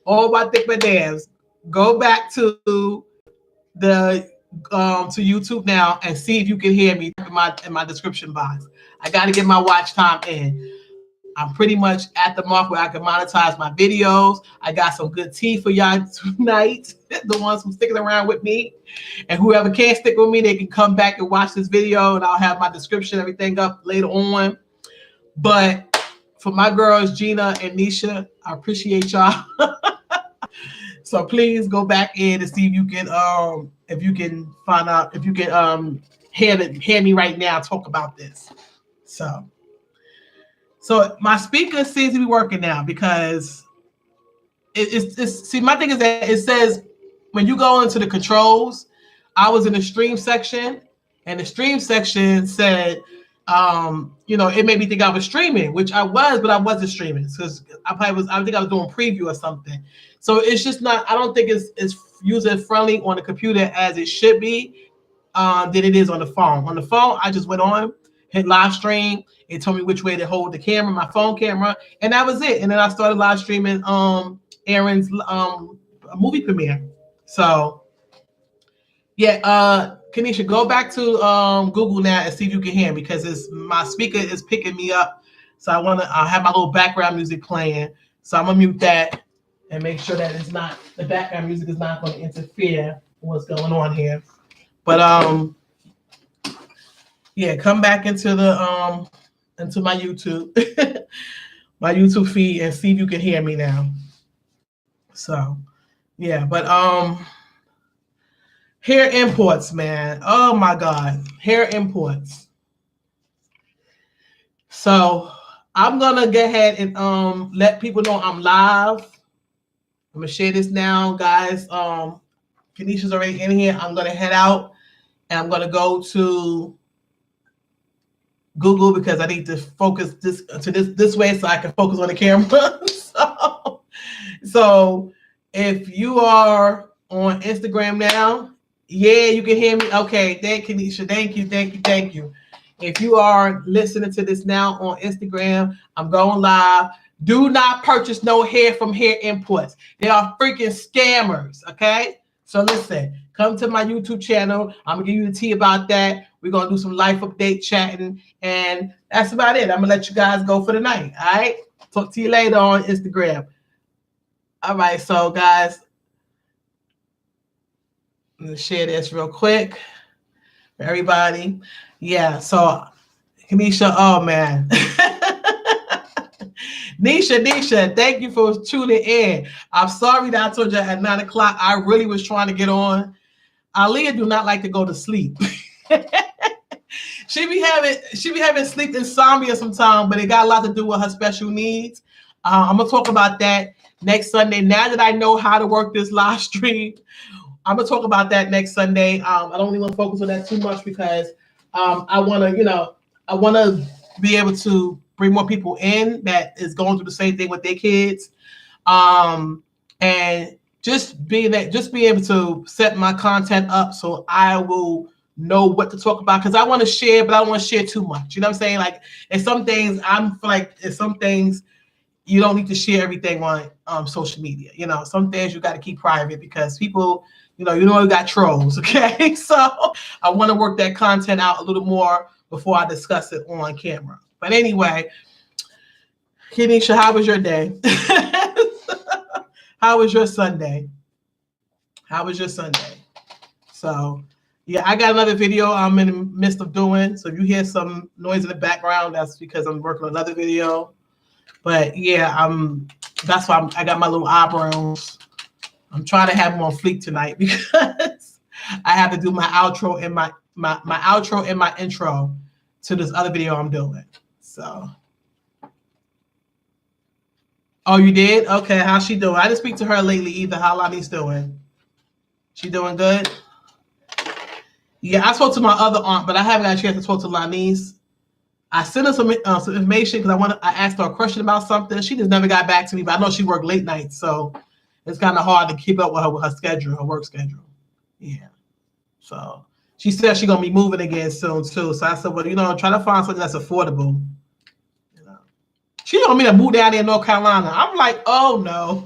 all my thick dams. Go back to the to YouTube now and see if you can hear me in my description box. I got to get my watch time in. I'm pretty much at the mark where I can monetize my videos. I got some good tea for y'all tonight. The ones who sticking around with me, and whoever can't stick with me, they can come back and watch this video, and I'll have my description, everything up later on. But for my girls, Gina and Nisha, I appreciate y'all. So please go back in and see if you can find out if you can hear me right now talk about this. So my speaker seems to be working now because it's see, my thing is that it says when you go into the controls, I was in the stream section, and the stream section said it made me think I was streaming, which I was, but I wasn't streaming because I think I was doing preview or something. So it's just not, I don't think it's user friendly on the computer as it should be than it is on the phone. On the phone, I just went on, hit live stream. It told me which way to hold the camera, my phone camera, and that was it. And then I started live streaming Aaron's movie premiere. So yeah, Kanisha, go back to Google now and see if you can hear me because my speaker is picking me up. So I have my little background music playing. So I'm gonna mute that and make sure that the background music is not going to interfere with what's going on here. But yeah, come back into into my YouTube my YouTube feed and see if you can hear me now. So yeah, but hair imports, man. Oh my God, hair imports. So I'm gonna go ahead and let people know I'm live. I'm gonna share this now, guys. Kanisha's already in here. I'm gonna head out and I'm gonna go to Google because I need to focus this way so I can focus on the camera. So if you are on Instagram now, yeah, you can hear me. Okay, thank you, Kanisha. Thank you. If you are listening to this now on Instagram, I'm going live. Do not purchase no hair from Hair Imports. They are freaking scammers, okay? So listen, come to my YouTube channel. I'm going to give you the tea about that. We're going to do some life update chatting, and that's about it. I'm going to let you guys go for the night, all right? Talk to you later on Instagram. All right, so guys, I'm going to share this real quick for everybody. Yeah, so Kanisha, oh man. Nisha, thank you for tuning in. I'm sorry that I told you at 9 o'clock. I really was trying to get on. Aaliyah do not like to go to sleep. she be having sleep insomnia sometimes, but it got a lot to do with her special needs. I'm gonna talk about that next Sunday. Now that I know how to work this live stream, I'm gonna talk about that next Sunday. I don't really want to focus on that too much because I want to be able to bring more people in that is going through the same thing with their kids, and just be able to set my content up so I will know what to talk about because I want to share, but I don't want to share too much. You know what I'm saying? Like, in some things, you don't need to share everything on social media. You know, some things you got to keep private because people, you got trolls. Okay, so I want to work that content out a little more before I discuss it on camera. But anyway, Kenisha, how was your day? How was your Sunday? So, yeah, I got another video I'm in the midst of doing. So if you hear some noise in the background, that's because I'm working on another video. But yeah, that's why I got my little eyebrows. I'm trying to have them on fleek tonight because I have to do my outro and my outro and my intro to this other video I'm doing. So, oh, you did? Okay, how's she doing? I didn't speak to her lately either. How Lonnie's doing? She doing good? Yeah, I spoke to my other aunt, but I haven't got a chance to talk to Lonnie's. I sent her some information because I asked her a question about something. She just never got back to me, but I know she worked late nights, so it's kind of hard to keep up with her schedule, her work schedule. Yeah. So she said she's gonna be moving again soon too. So I said, well, try to find something that's affordable. She told me to move down there in North Carolina. I'm like, oh no.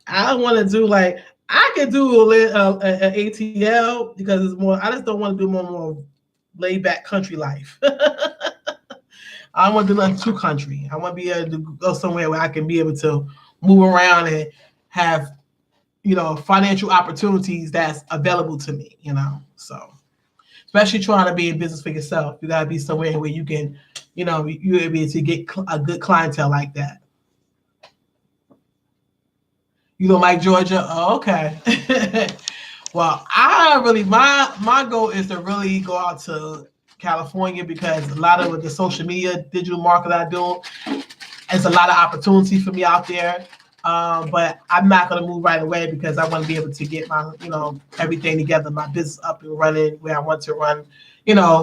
I don't want to do like, I could do an ATL because it's more, I just don't want to do more laid back country life. I don't want to do nothing too country. I want to be able to go somewhere where I can be able to move around and have, financial opportunities that's available to me, So, especially trying to be in business for yourself, you got to be somewhere where you can, you're able to get a good clientele like that. You don't like Georgia? Oh, okay. Well, I really, my goal is to really go out to California because a lot of the social media, digital marketing I do, it's a lot of opportunity for me out there. But I'm not going to move right away because I want to be able to get my, everything together, my business up and running where I want to run,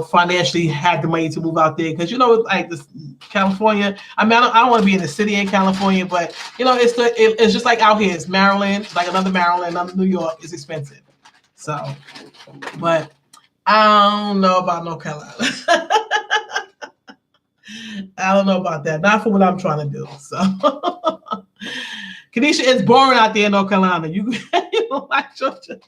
financially have the money to move out there. Because, like this California, I mean, I don't want to be in the city in California, but, it's just like out here. It's Maryland, like another Maryland, another New York. It's expensive. So, but I don't know about North Carolina. I don't know about that. Not for what I'm trying to do. So, Kanisha, it's boring out there in North Carolina. You don't like Georgia.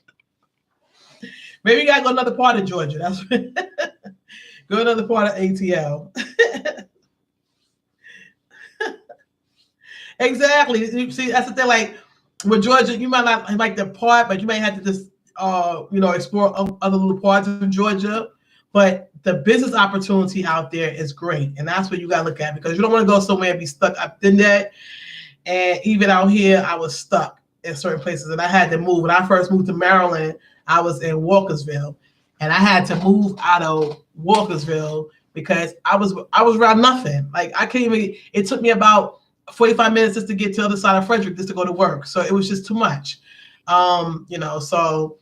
Maybe you gotta go another part of Georgia. That's go another part of ATL. Exactly. You see, that's the thing. Like with Georgia, you might not like the part, but you might have to just explore other little parts of Georgia. But the business opportunity out there is great, and that's what you gotta look at because you don't want to go somewhere and be stuck up in that. And even out here, I was stuck in certain places, and I had to move. When I first moved to Maryland, I was in Walkersville, and I had to move out of Walkersville because I was around nothing. Like I can't even. It took me about 45 minutes just to get to the other side of Frederick just to go to work. So it was just too much. So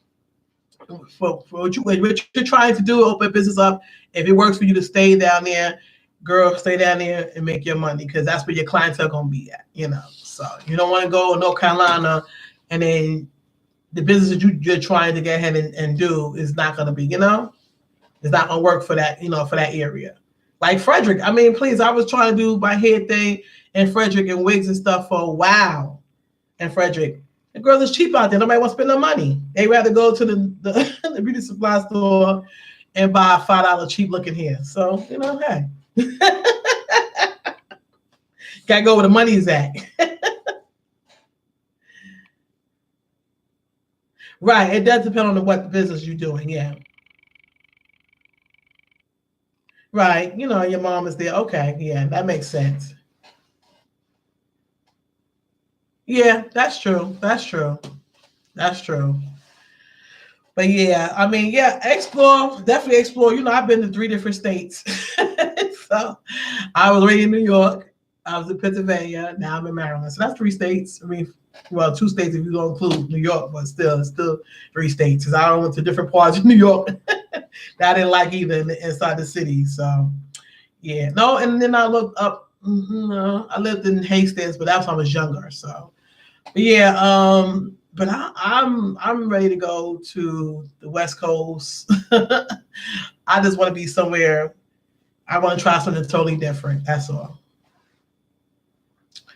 for what you're trying to do, open business up. If it works for you to stay down there, girl, stay down there and make your money because that's where your clientele gonna be at. So you don't want to go to North Carolina and then the business that you're trying to get ahead and do is not gonna be, it's not gonna work for that, for that area. Like Frederick, I mean, please, I was trying to do my hair thing in Frederick and wigs and stuff for a while in Frederick. The girls is cheap out there. Nobody wants to spend no money. They rather go to the beauty supply store and buy a $5 cheap looking hair. So, hey. Gotta go where the money's at. Right. It does depend on what business you're doing. Yeah. Right. Your mom is there. Okay. Yeah, that makes sense. Yeah, that's true. That's true. That's true. But yeah, I mean, yeah, definitely explore. I've been to 3 different states. So I was already in New York. I was in Pennsylvania. Now I'm in Maryland. So that's 3 states. I mean, well, 2 states if you don't include New York, but it's still 3 states. Because I went to different parts of New York that I didn't like either inside the city. So yeah, no, and then I looked up. I lived in Hastings, but that's when I was younger. So, but yeah, but I'm ready to go to the West Coast. I just want to be somewhere. I want to try something totally different. That's all.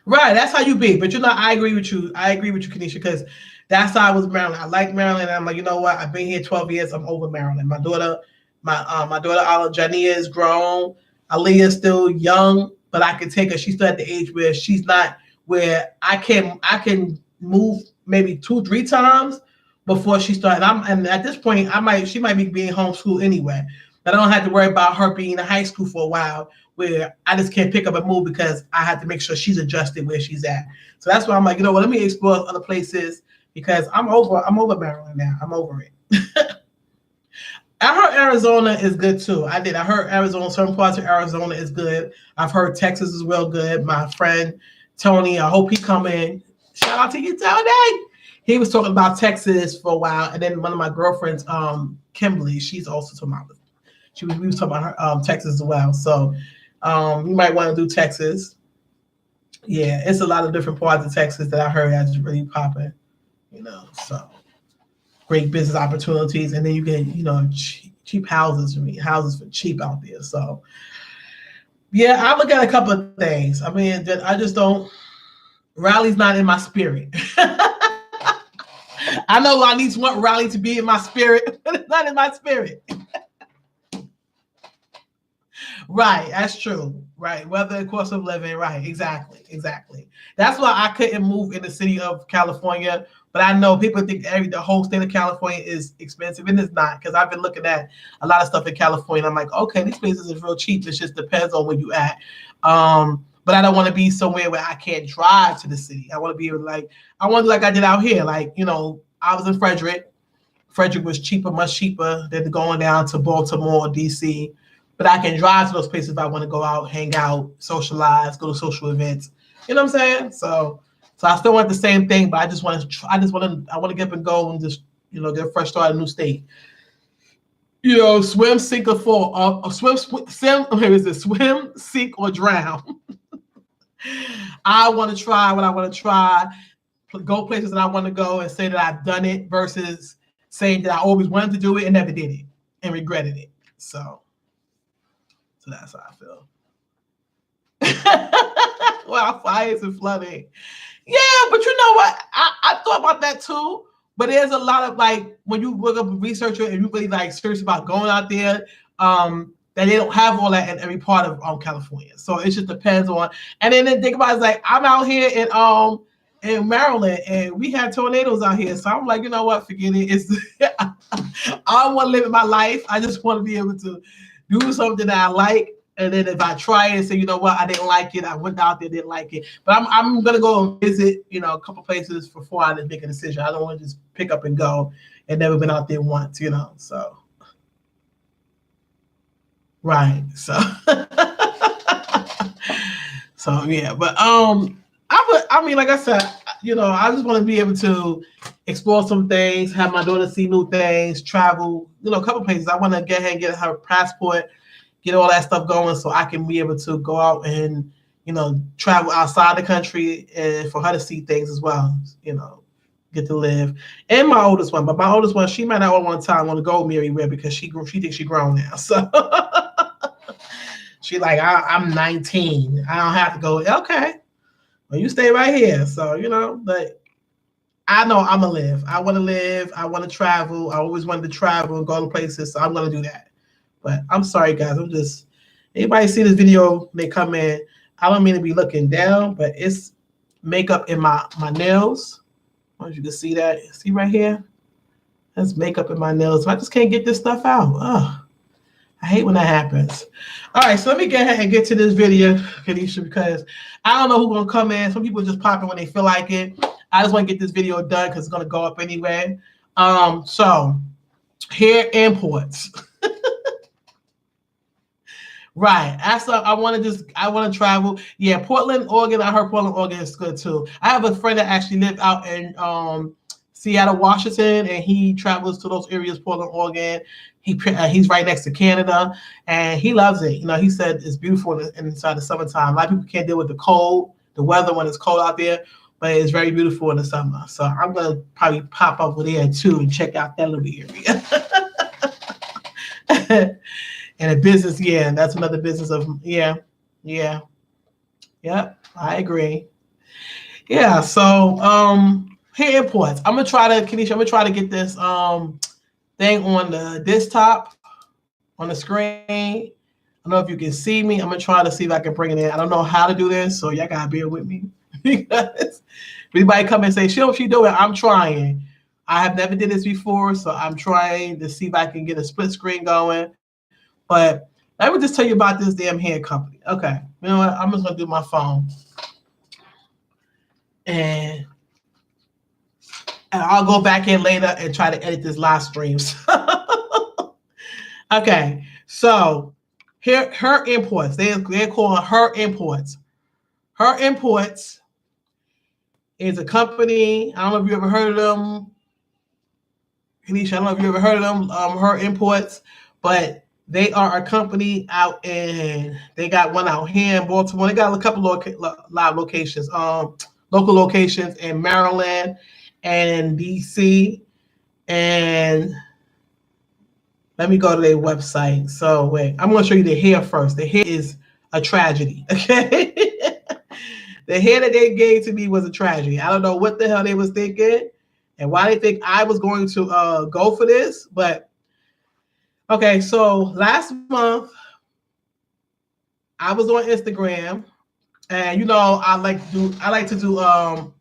Right, that's how you be. But I agree with you. I agree with you, Kanisha, because that's how I was Maryland. I like Maryland. And I'm like, you know what? I've been here 12 years. I'm over Maryland. My daughter, Jania is grown. Aaliyah is still young, but I can take her. She's still at the age where she's not where I can move maybe 2-3 times before she started. And at this point, she might be being homeschooled anyway. But I don't have to worry about her being in high school for a while where I just can't pick up and move because I have to make sure she's adjusted where she's at. So that's why I'm like, you know what, let me explore other places because I'm over Maryland now. I'm over it. I heard Arizona is good too. I heard Arizona, certain parts of Arizona is good. I've heard Texas is real good. My friend Tony, I hope he come in. Shout out to you, Tony. He was talking about Texas for a while. And then one of my girlfriends, Kimberly, she's also talking about we was talking about her, Texas as well. So you might want to do Texas. Yeah, it's a lot of different parts of Texas that I heard that's really popping, so great business opportunities. And then you get, cheap houses for cheap out there. So Yeah, I look at a couple of things. I mean, I just don't. Rally's not in my spirit. I know I need want Rally to be in my spirit, but it's not in my spirit. Right, that's true. Right, weather, cost of living. Right, exactly. That's why I couldn't move in the city of California. But I know people think the whole state of California is expensive, and it's not. Because I've been looking at a lot of stuff in California. I'm like, okay, these places is real cheap. It just depends on where you at. But I don't want to be somewhere where I can't drive to the city. I want to be I want to like I did out here. Like, I was in Frederick. Frederick was cheaper, much cheaper than going down to Baltimore or DC. But I can drive to those places if I want to go out, hang out, socialize, go to social events. You know what I'm saying? So I still want the same thing, but I want to get up and go and just, get a fresh start in a new state. Swim, sink, or fall. Swim, sink, or drown. I want to try what I want to try, go places that I want to go and say that I've done it versus saying that I always wanted to do it and never did it and regretted it. So that's how I feel. Wildfires and flooding. Yeah, but you know what? I thought about that too. But there's a lot of when you look up a researcher and you really serious about going out there, that they don't have all that in every part of California. So it just depends on. And then think about it, I'm out here in Maryland and we have tornadoes out here. So I'm like, you know what? Forget it. I don't want to live my life. I just want to be able to do something that I like. And then if I try it and say, you know what, I didn't like it, I went out there, didn't like it. But I'm gonna go and visit, a couple places before I make a decision. I don't want to just pick up and go and never been out there once, So right. So so yeah. But I mean, like I said, I just want to be able to explore some things, have my daughter see new things, travel, a couple places. I want to get ahead and get her passport, get all that stuff going so I can be able to go out and, travel outside the country and for her to see things as well, get to live. And my oldest one, but my oldest one, she might not want to go with me everywhere because she thinks she's grown now. So she I'm 19. I don't have to go. Okay. Well, you stay right here. So, but I know I'm going to live. I want to live. I want to travel. I always wanted to travel and go to places. So I'm going to do that. But I'm sorry, guys. Anybody see this video, they come in. I don't mean to be looking down, but it's makeup in my nails. I want you to see that. See right here? That's makeup in my nails. I just can't get this stuff out. Oh, I hate when that happens. All right, so let me get ahead and get to this video, Kanisha, because I don't know who's going to come in. Some people just pop in when they feel like it. I just want to get this video done because it's going to go up anyway. So, hair imports. Right. I want to travel. Yeah, Portland, Oregon. I heard Portland, Oregon is good too. I have a friend that actually lived out in Seattle, Washington, and he travels to those areas, Portland, Oregon. He's right next to Canada, and he loves it. He said it's beautiful inside the summertime. A lot of people can't deal with the weather when it's cold out there, but it's very beautiful in the summer. So I'm gonna probably pop over there too and check out that little area. And a business, yeah, that's another business of, yeah, I agree. Yeah, so hair imports. Kanisha, I'm gonna try to get this thing on the desktop, on the screen. I don't know if you can see me. I'm gonna try to see if I can bring it in. I don't know how to do this, so y'all gotta bear with me. Because if anybody come and say, she doing, I'm trying. I have never did this before, so I'm trying to see if I can get a split screen going. But let me just tell you about this damn hair company. Okay, you know what? I'm just gonna do my phone, and I'll go back in later and try to edit this live streams. Okay, so here, her imports. They're calling her imports. Her imports is a company. I don't know if you ever heard of them, Kanisha. I don't know if you ever heard of them. Her imports, but they are a company out they got one out here in Baltimore. They got a couple live locations, local locations in Maryland and DC. And let me go to their website. So wait, I'm going to show you the hair first. The hair is a tragedy. Okay. The hair that they gave to me was a tragedy. I don't know what the hell they was thinking and why they think I was going to go for this. But okay, so last month I was on Instagram, and you know I like to do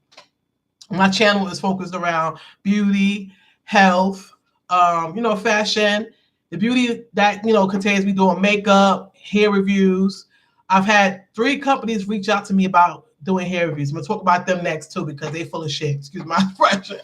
my channel is focused around beauty, health, you know, fashion. The beauty that, you know, contains me doing makeup, hair reviews. I've had 3 companies reach out to me about doing hair reviews. I'm gonna talk about them next too because they full of shit. Excuse my expression.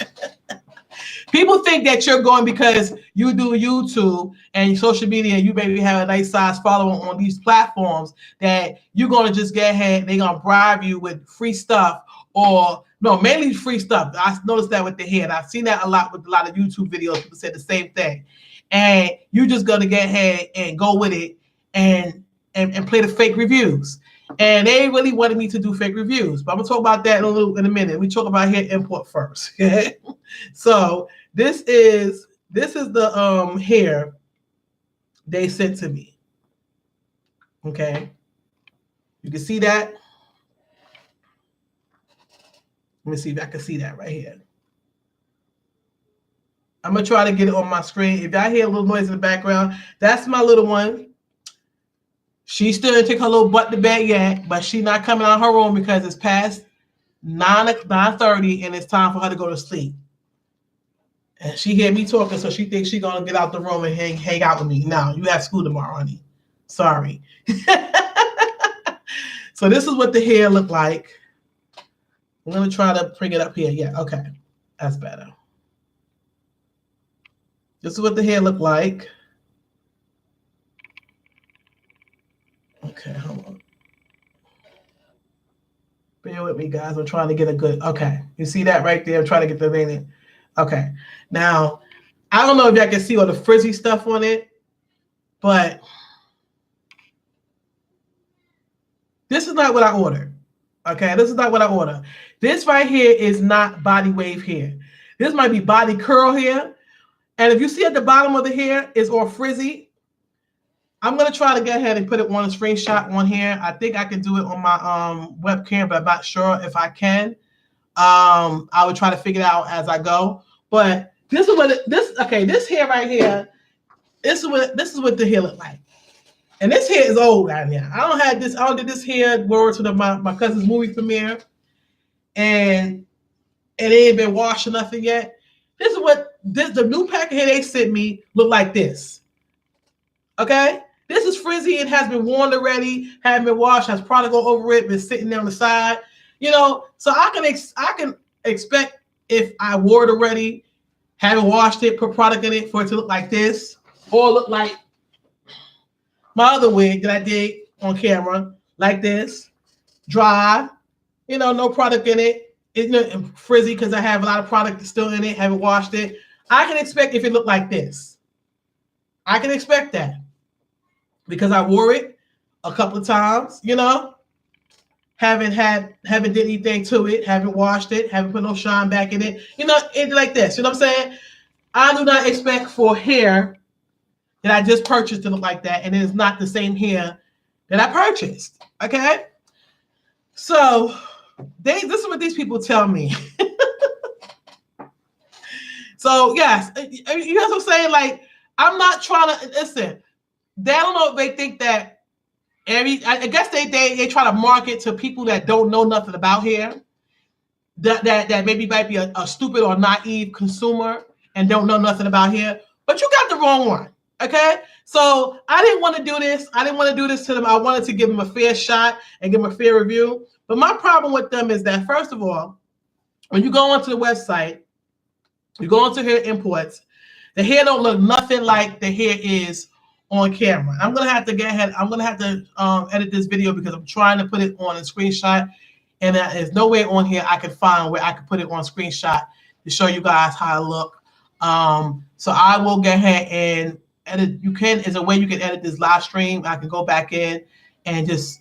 People think that you're going because you do YouTube and social media and you maybe have a nice size following on these platforms that you're going to just get ahead. They're going to bribe you with free stuff, or no, mainly free stuff. I noticed that with the hair. And I've seen that a lot with a lot of YouTube videos. People say the same thing. And you're just going to get ahead and go with it and play the fake reviews. And they really wanted me to do fake reviews. But I'm going to talk about that in a minute. We talk about hair import first. Okay? So this is the hair they sent to me. Okay. You can see that. Let me see if I can see that right here. I'm going to try to get it on my screen. If y'all hear a little noise in the background, that's my little one. She still didn't take her little butt to bed yet, but she's not coming out of her room because it's past 9:30 and it's time for her to go to sleep. And she hear me talking, so she thinks she's going to get out the room and hang out with me. No, you have school tomorrow, honey. Sorry. So this is what the hair looked like. I'm going to try to bring it up here. Yeah, okay. That's better. This is what the hair looked like. Okay, hold on. Bear with me, guys. I'm trying to get a good... Okay, you see that right there? I'm trying to get the vein. Okay, now, I don't know if y'all can see all the frizzy stuff on it, but this is not what I ordered. Okay, this is not what I ordered. This right here is not body wave hair. This might be body curl hair. And if you see at the bottom of the hair, it's all frizzy. I'm going to try to go ahead and put it on a screenshot on here. I think I can do it on my webcam, but I'm not sure if I can. I would try to figure it out as I go. But this is what this hair right here, this is what the hair look like. And this hair is old right now. I don't did this hair word to my cousin's movie premiere. And it ain't been washed or nothing yet. This is what the new pack of hair they sent me look like this. Okay? This is frizzy. It has been worn already, haven't been washed, has product all over it, been sitting there on the side. You know, so I can expect if I wore it already, haven't washed it, put product in it for it to look like this, or look like my other wig that I did on camera, like this, dry, you know, no product in it. It's not frizzy because I have a lot of product still in it, haven't washed it. I can expect if it looked like this. I can expect that because I wore it a couple of times, you know, haven't did anything to it, haven't washed it, haven't put no shine back in it, you know, it's like this. You know what I'm saying? I do not expect for hair that I just purchased to look like that, and it is not the same hair that I purchased. Okay, so this is what these people tell me. So yes, you know what I'm saying? Like, I'm not trying to listen. They don't know if they think that I guess they try to market to people that don't know nothing about hair, that maybe might be a stupid or naive consumer and don't know nothing about hair. But you got the wrong one. Okay, so I didn't want to do this. I didn't want to do this to them. I wanted to give them a fair shot and give them a fair review. But my problem with them is that, first of all, when you go onto the website, you go into hair imports, the hair don't look nothing like the hair is on camera. I'm gonna have to get ahead. I'm gonna have to edit this video because I'm trying to put it on a screenshot, and there's no way on here I can find where I can put it on screenshot to show you guys how I look. So I will go ahead and edit. Is a way you can edit this live stream. I can go back in and just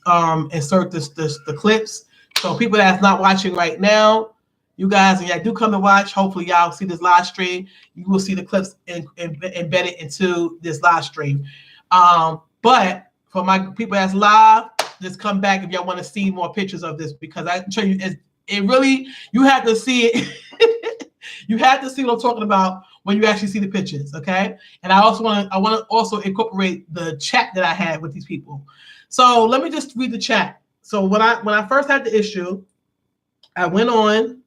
insert the clips. So people that's not watching right now, you guys, and y'all do come to watch. Hopefully y'all see this live stream. You will see the clips embedded into this live stream. But for my people that's live, just come back if y'all want to see more pictures of this, because I show you it really, you have to see it. You have to see what I'm talking about when you actually see the pictures, okay? And I want to also incorporate the chat that I had with these people. So let me just read the chat. So when I first had the issue, I went on.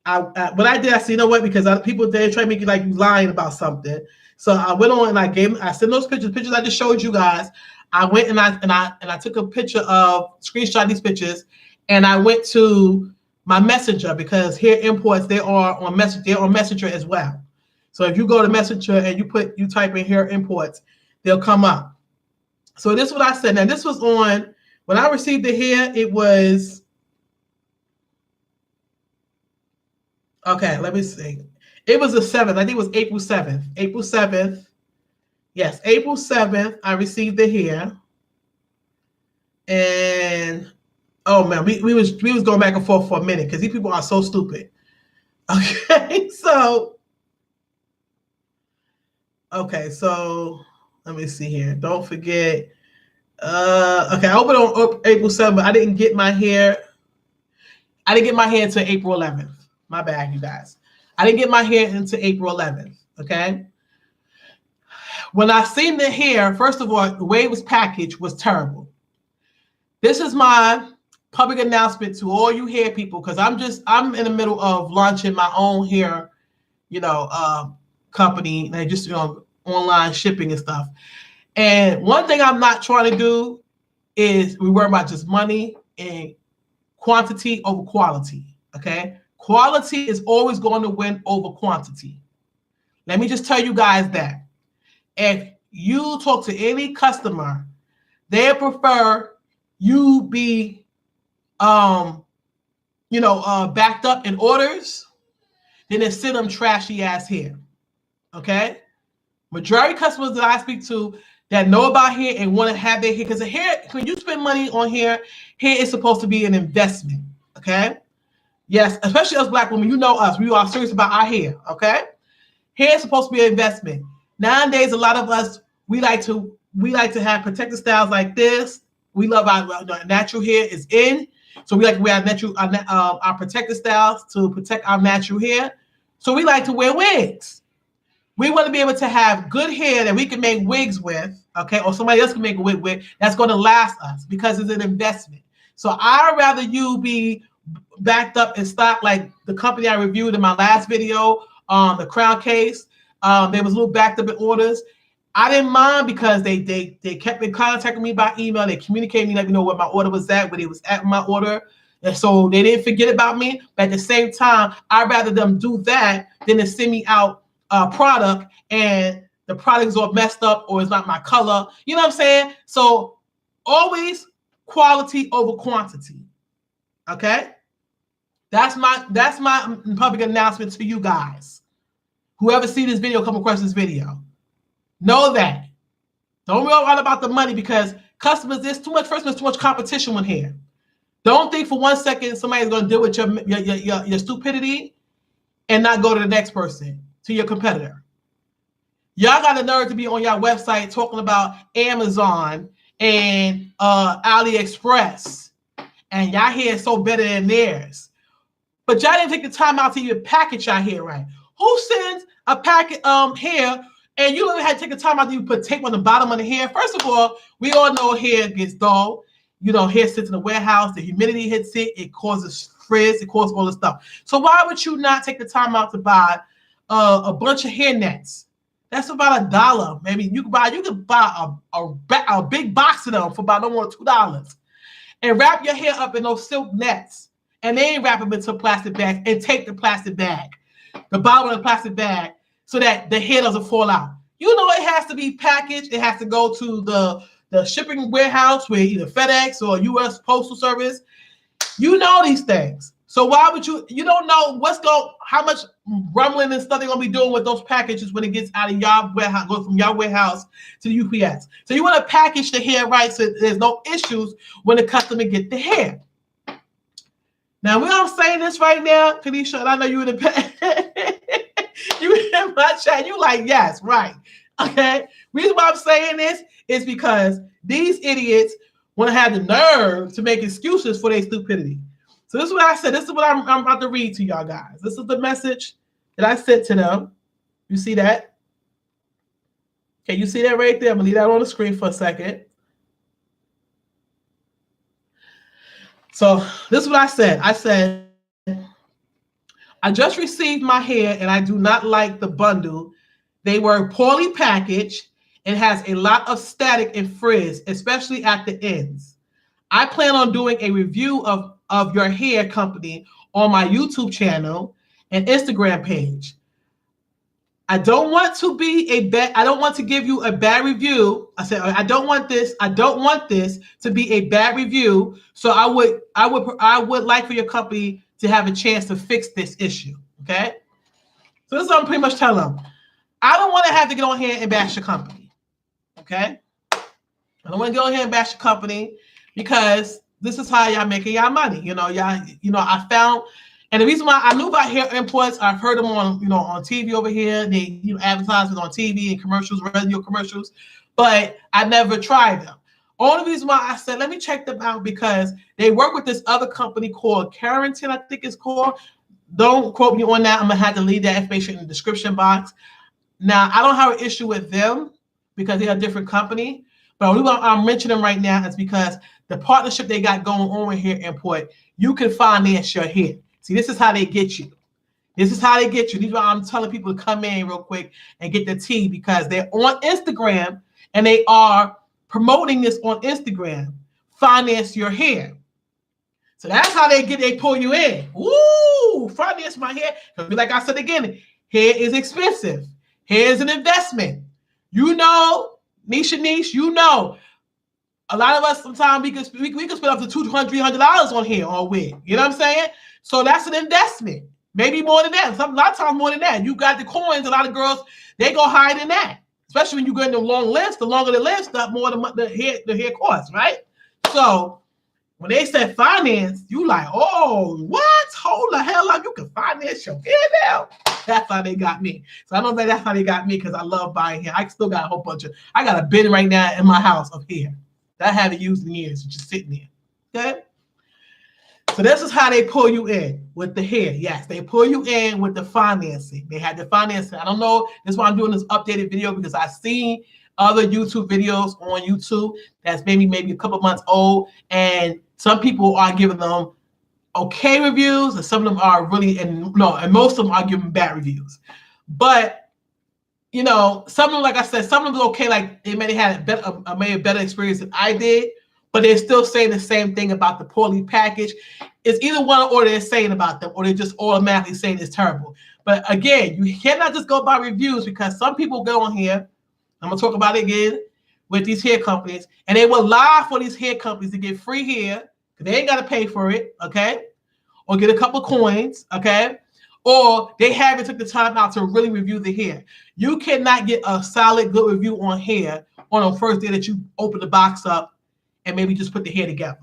What I did, I said, you know what? Because people, they try to make you like you lying about something. So I went on and I sent those pictures I just showed you guys. I went and I took a picture of, screenshot these pictures, and I went to my Messenger, because here imports, they're on Messenger as well. So if you go to Messenger and you type in here imports, they'll come up. So this is what I said. Now this was on, when I received it here, it was, okay, let me see. It was the 7th. I think it was April 7th. April 7th. Yes, April 7th. I received it here. And oh man, we was going back and forth for a minute because these people are so stupid. Okay, so let me see here. Don't forget. Okay, I opened on April 7th, but I didn't get my hair. I didn't get my hair until April 11th. My bad, you guys. I didn't get my hair until April 11th. Okay. When I seen the hair, first of all, the way it was packaged was terrible. This is my public announcement to all you hair people, because I'm in the middle of launching my own hair, company, and just online shipping and stuff. And one thing I'm not trying to do is we worry about just money and quantity over quality. Okay, quality is always going to win over quantity. Let me just tell you guys that. If you talk to any customer, they prefer you be, backed up in orders than to send them trashy ass hair. Okay? Majority of customers that I speak to that know about hair and want to have their hair, because the hair, when you spend money on hair is supposed to be an investment. Okay? Yes, especially us black women, you know us. We are serious about our hair. Okay? Hair is supposed to be an investment. Nowadays, a lot of us, we like to have protective styles like this. We love our natural hair is in, so we like to wear our protective styles to protect our natural hair. So we like to wear wigs. We want to be able to have good hair that we can make wigs with, okay, or somebody else can make a wig with, that's going to last us, because it's an investment. So I'd rather you be backed up in stock, like the company I reviewed in my last video, the crown case. They was a little backed up in orders. I didn't mind, because they kept in contact with me by email. They communicated me, let me know where my order was at, where it was at my order. And so they didn't forget about me. But at the same time, I'd rather them do that than to send me out a product and the product is all messed up or it's not my color. You know what I'm saying? So always quality over quantity. Okay? That's my public announcement to you guys. Whoever see this video, come across this video, know that. Don't worry all about the money, because customers, there's too much competition with hair. Don't think for 1 second somebody's going to deal with your stupidity and not go to the next person, to your competitor. Y'all got the nerve to be on your website talking about Amazon and AliExpress, and y'all hair is so better than theirs. But y'all didn't take the time out to even package y'all hair right. Who sends a packet hair and you don't even have to take the time out to even put tape on the bottom of the hair? First of all, we all know hair gets dull. Hair sits in the warehouse, the humidity hits it, it causes frizz, it causes all this stuff. So why would you not take the time out to buy a bunch of hair nets? That's about $1. Maybe you could buy a big box of them for about no more than $2, and wrap your hair up in those silk nets, and then wrap them into plastic bags and take the plastic bag, the bottom of the plastic bag, so that the hair doesn't fall out. It has to be packaged. It has to go to the shipping warehouse with either FedEx or U.S. Postal Service. You know these things. So why would you don't know how much rumbling and stuff they're going to be doing with those packages when it gets out of your warehouse, goes from your warehouse to the UPS. So you want to package the hair right so there's no issues when the customer get the hair. Now, we all saying this right now, Kanisha, and I know you in the you in my chat, you like, yes, right. Okay. Reason why I'm saying this is because these idiots want to have the nerve to make excuses for their stupidity. So this is what I said. This is what I'm about to read to y'all guys. This is the message that I sent to them. You see that? Okay, you see that right there? I'm going to leave that on the screen for a second. So this is what I said. I said, I just received my hair and I do not like the bundle. They were poorly packaged and has a lot of static and frizz, especially at the ends. I plan on doing a review of your hair company on my YouTube channel and Instagram page. I don't want to be a bad. I don't want to give you a bad review. I said I don't want this. I don't want this to be a bad review. So I would like for your company to have a chance to fix this issue. Okay. So this is what I'm pretty much telling them. I don't want to have to get on here and bash your company. Okay. I don't want to get on here and bash your company because this is how y'all making y'all money. I found. And the reason why I knew about hair imports, I've heard them on, on TV over here. They, advertisements on TV and commercials, radio commercials, but I never tried them. Only reason why I said, let me check them out because they work with this other company called Carrington, I think it's called. Don't quote me on that. I'm going to have to leave that information in the description box. Now, I don't have an issue with them because they're a different company, but the reason I'm mentioning them right now is because the partnership they got going on with Hair Import, you can finance your hair. See, this is how they get you. This is how they get you. These are why I'm telling people to come in real quick and get the tea because they're on Instagram and they are promoting this on Instagram. Finance your hair. So that's how they pull you in. Ooh, finance my hair. Because like I said again, hair is expensive. Hair is an investment. Niche, a lot of us sometimes we can spend up to $200, $300 on hair or wig. You know what I'm saying? So that's an investment. Maybe more than that. A lot of times more than that. You got the coins. A lot of girls, they go higher than that. Especially when you go into long list. The longer the list, the more the hair costs, right? So when they said finance, you like, oh, what? Hold the hell up. You can finance your hair now. That's how they got me. So I don't think that's how they got me because I love buying hair. I still got a whole bunch of, I got a bin right now in my house of hair that I haven't used in years. It's just sitting there. Okay? So this is how they pull you in with the hair. Yes, they pull you in with the financing. They had the financing. I don't know. That's why I'm doing this updated video because I've seen other YouTube videos on YouTube that's maybe a couple months old. And some people are giving them okay reviews and some of them are really, and most of them are giving bad reviews. But, some of them, like I said, some of them are okay. Like they may have had a better experience than I did. But they're still saying the same thing about the poorly packaged. It's either one or they're saying about them, or they're just automatically saying it's terrible. But again, you cannot just go by reviews because some people go on here. I'm going to talk about it again with these hair companies. And they will lie for these hair companies to get free hair. They ain't got to pay for it, okay? Or get a couple of coins, okay? Or they haven't took the time out to really review the hair. You cannot get a solid, good review on hair on the first day that you open the box up and maybe just put the hair together.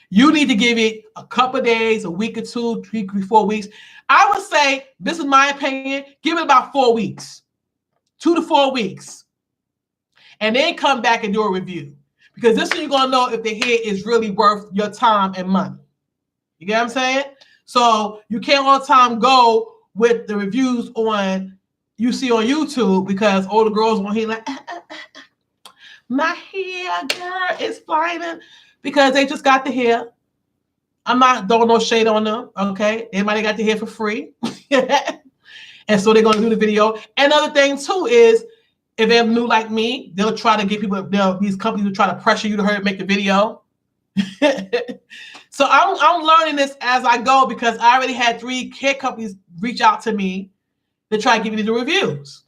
You need to give it a couple of days, a week or 2, 3, 4 weeks. I would say, this is my opinion, give it about 4 weeks, 2 to 4 weeks, and then come back and do a review. Because this is you're going to know if the hair is really worth your time and money. You get what I'm saying? So you can't all the time go with the reviews you see on YouTube because all the girls on here like, my hair, girl, is flying because they just got the hair. I'm not throwing no shade on them, okay? Everybody got the hair for free. And so they're going to do the video. Another thing, too, is if they're new like me, they'll try to get people, these companies will try to pressure you to hurry up make the video. So I'm learning this as I go because I already had 3 hair companies reach out to me to try to give me the reviews.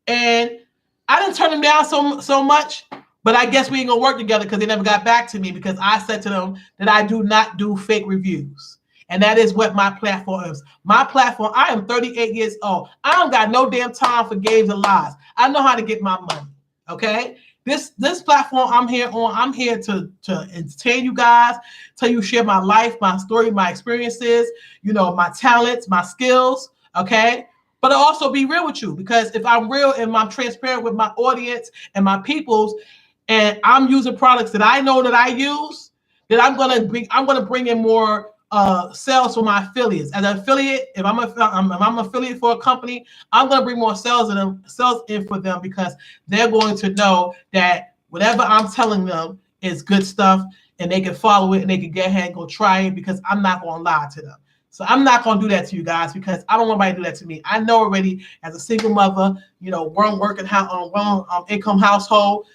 And I didn't turn them down so much, but I guess we ain't gonna work together because they never got back to me because I said to them that I do not do fake reviews. And that is what my platform is. My platform, I am 38 years old. I don't got no damn time for games and lies. I know how to get my money, okay? This platform I'm here to entertain you guys, tell you, share my life, my story, my experiences, my talents, my skills, okay? But I'll also be real with you because if I'm real and I'm transparent with my audience and my peoples, and I'm using products that I know that I use, then I'm gonna bring in more sales for my affiliates. As an affiliate, if I'm an affiliate for a company, I'm gonna bring more sales in for them, because they're going to know that whatever I'm telling them is good stuff, and they can follow it and they can get ahead and go try it, because I'm not gonna lie to them. So I'm not going to do that to you guys, because I don't want anybody to do that to me. I know already, as a single mother, one working income household,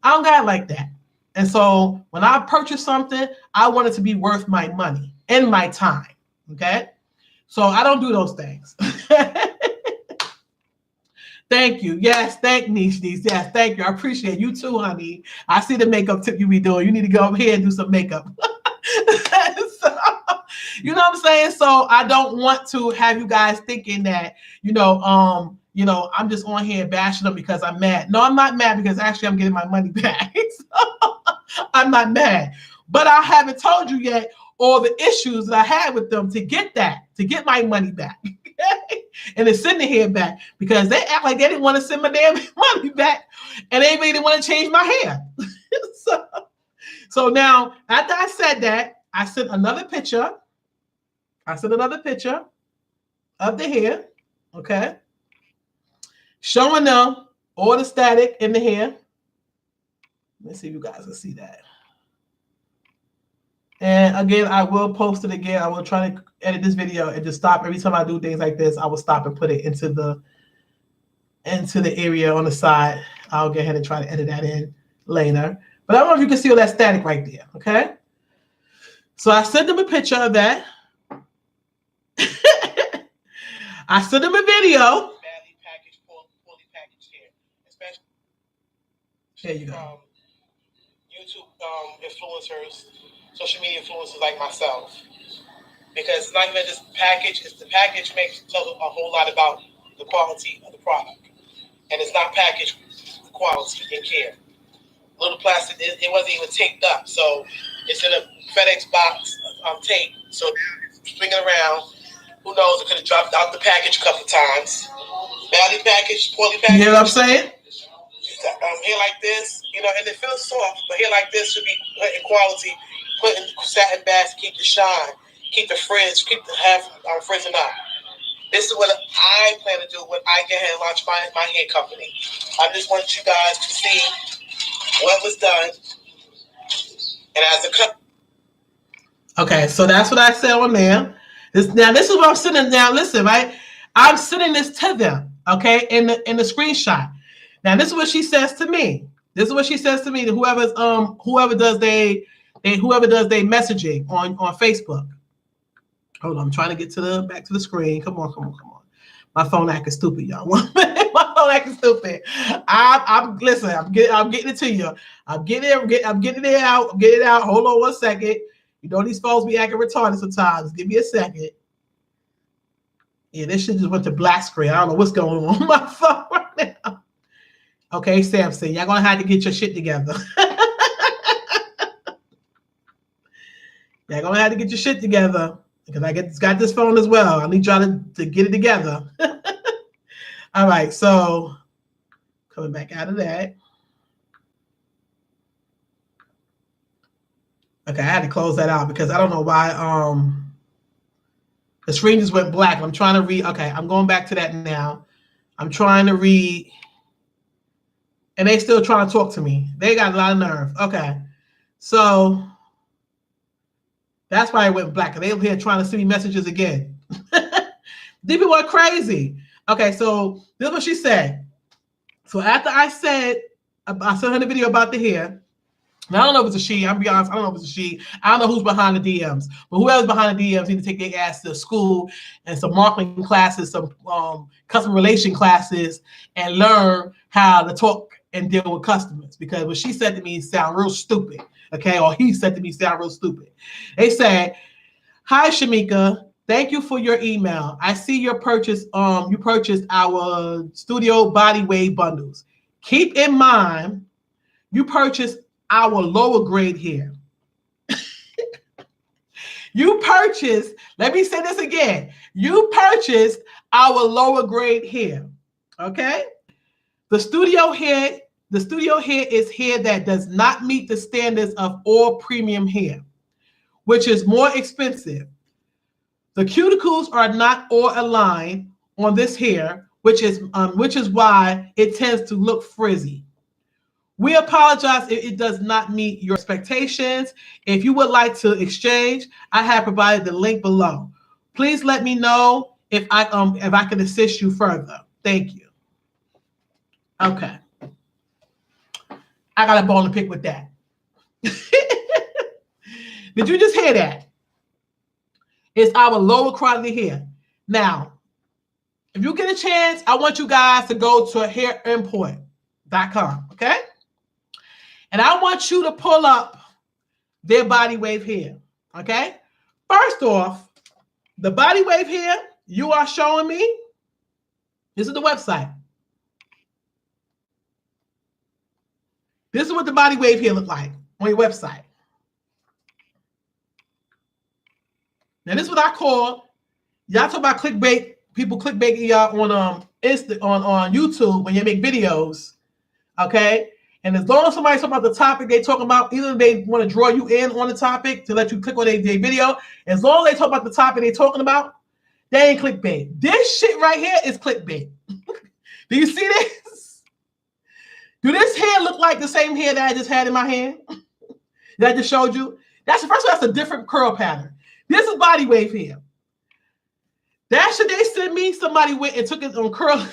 I don't got it like that. And so when I purchase something, I want it to be worth my money and my time. Okay. So I don't do those things. Thank you. Yes, thank Niche. Yes, thank you. I appreciate you too, honey. I see the makeup tip you be doing. You need to go over here and do some makeup. So, you know what I'm saying? So I don't want to have you guys thinking that, I'm just on here bashing them because I'm mad. No, I'm not mad, because actually I'm getting my money back. So, I'm not mad. But I haven't told you yet all the issues that I had with them to get my money back. And it's sitting here back, because they act like they didn't want to send my damn money back, and they didn't want to change my hair. So now, after I said that, I sent another picture. of the hair, okay? Showing them all the static in the hair. Let's see if you guys can see that. And again, I will post it again. I will try to edit this video and just stop. Every time I do things like this, I will stop and put it into the area on the side. I'll go ahead and try to edit that in later. But I don't know if you can see all that static right there, okay? So I sent them a picture of that. I sent them a video. Badly packaged, poorly packaged here, especially there you go. YouTube influencers, social media influencers like myself, because it's not even just package. It's the package tells a whole lot about the quality of the product, and it's not packaged quality and care. Little plastic, it wasn't even taped up, so it's in a FedEx box tape. So it's swinging around. Who knows? It could have dropped out the package a couple times. Badly packaged, poorly packaged. You hear what I'm saying? Hair like this, and it feels soft, but hair like this should be put in quality, put in satin bags to keep the shine, keep the frizz, keep the hair frizzing up. This is what I plan to do when I get ahead and launch my hair company. I just want you guys to see what was done, and as a company. Okay, so that's what I said on there. This is what I'm sending. Now, listen, right? I'm sending this to them, okay, in the screenshot. Now, this is what she says to me. Whoever does they messaging on Facebook. Hold on, I'm trying to get back to the screen. Come on. My phone acting stupid, y'all. My phone acting stupid. I'm getting it to you. I'm getting it out. Hold on 1 second. These phones be acting retarded sometimes. Give me a second. Yeah, this shit just went to black screen. I don't know what's going on my phone right now. Okay, Samson, y'all gonna have to get your shit together. Y'all gonna have to get your shit together, because I got this phone as well. I need y'all to get it together. All right, so coming back out of that. Okay, I had to close that out because I don't know why the screen just went black. I'm trying to read. Okay, I'm going back to that now. I'm trying to read, and they still trying to talk to me. They got a lot of nerve. Okay, so that's why it went black. They were here trying to send me messages again. These people are crazy. Okay, so this is what she said. So after I sent her the video about the hair. Now, I don't know if it's a she. I'll be honest. I don't know if it's a she. I don't know who's behind the DMs. But whoever's behind the DMs need to take their ass to school and some marketing classes, some customer relation classes, and learn how to talk and deal with customers. Because what she said to me sound real stupid. Okay, or he said to me sound real stupid. They said, "Hi, Shamika. Thank you for your email. I see your purchase. You purchased our Studio Body Wave bundles. Keep in mind, you purchased our lower grade hair. You purchased, let me say this again. You purchased our lower grade hair. Okay? The studio hair The studio hair is hair that does not meet the standards of all premium hair, which is more expensive. The cuticles are not all aligned on this hair, which is why it tends to look frizzy. We apologize if it does not meet your expectations. If you would like to exchange, I have provided the link below. Please let me know if I can assist you further. Thank you. Okay. I got a bone to pick with that. Did you just hear that? It's our lower quality hair. Now, if you get a chance, I want you guys to go to hairimport.com, okay? And I want you to pull up their body wave hair, okay? First off, the body wave hair you are showing me, this is the website. This is what the body wave hair look like on your website. Now, this is what I call, y'all talk about clickbait, people clickbaiting y'all on YouTube when you make videos, okay? And as long as somebody's talking about the topic they talking about, either they want to draw you in on the topic to let you click on their video, as long as they talk about the topic they're talking about, they ain't clickbait. This shit right here is clickbait. Do you see this? Do this hair look like the same hair that I just had in my hand? That I just showed you? That's the first one, that's a different curl pattern. This is body wave hair. That shit they sent me, somebody went and took it on curl.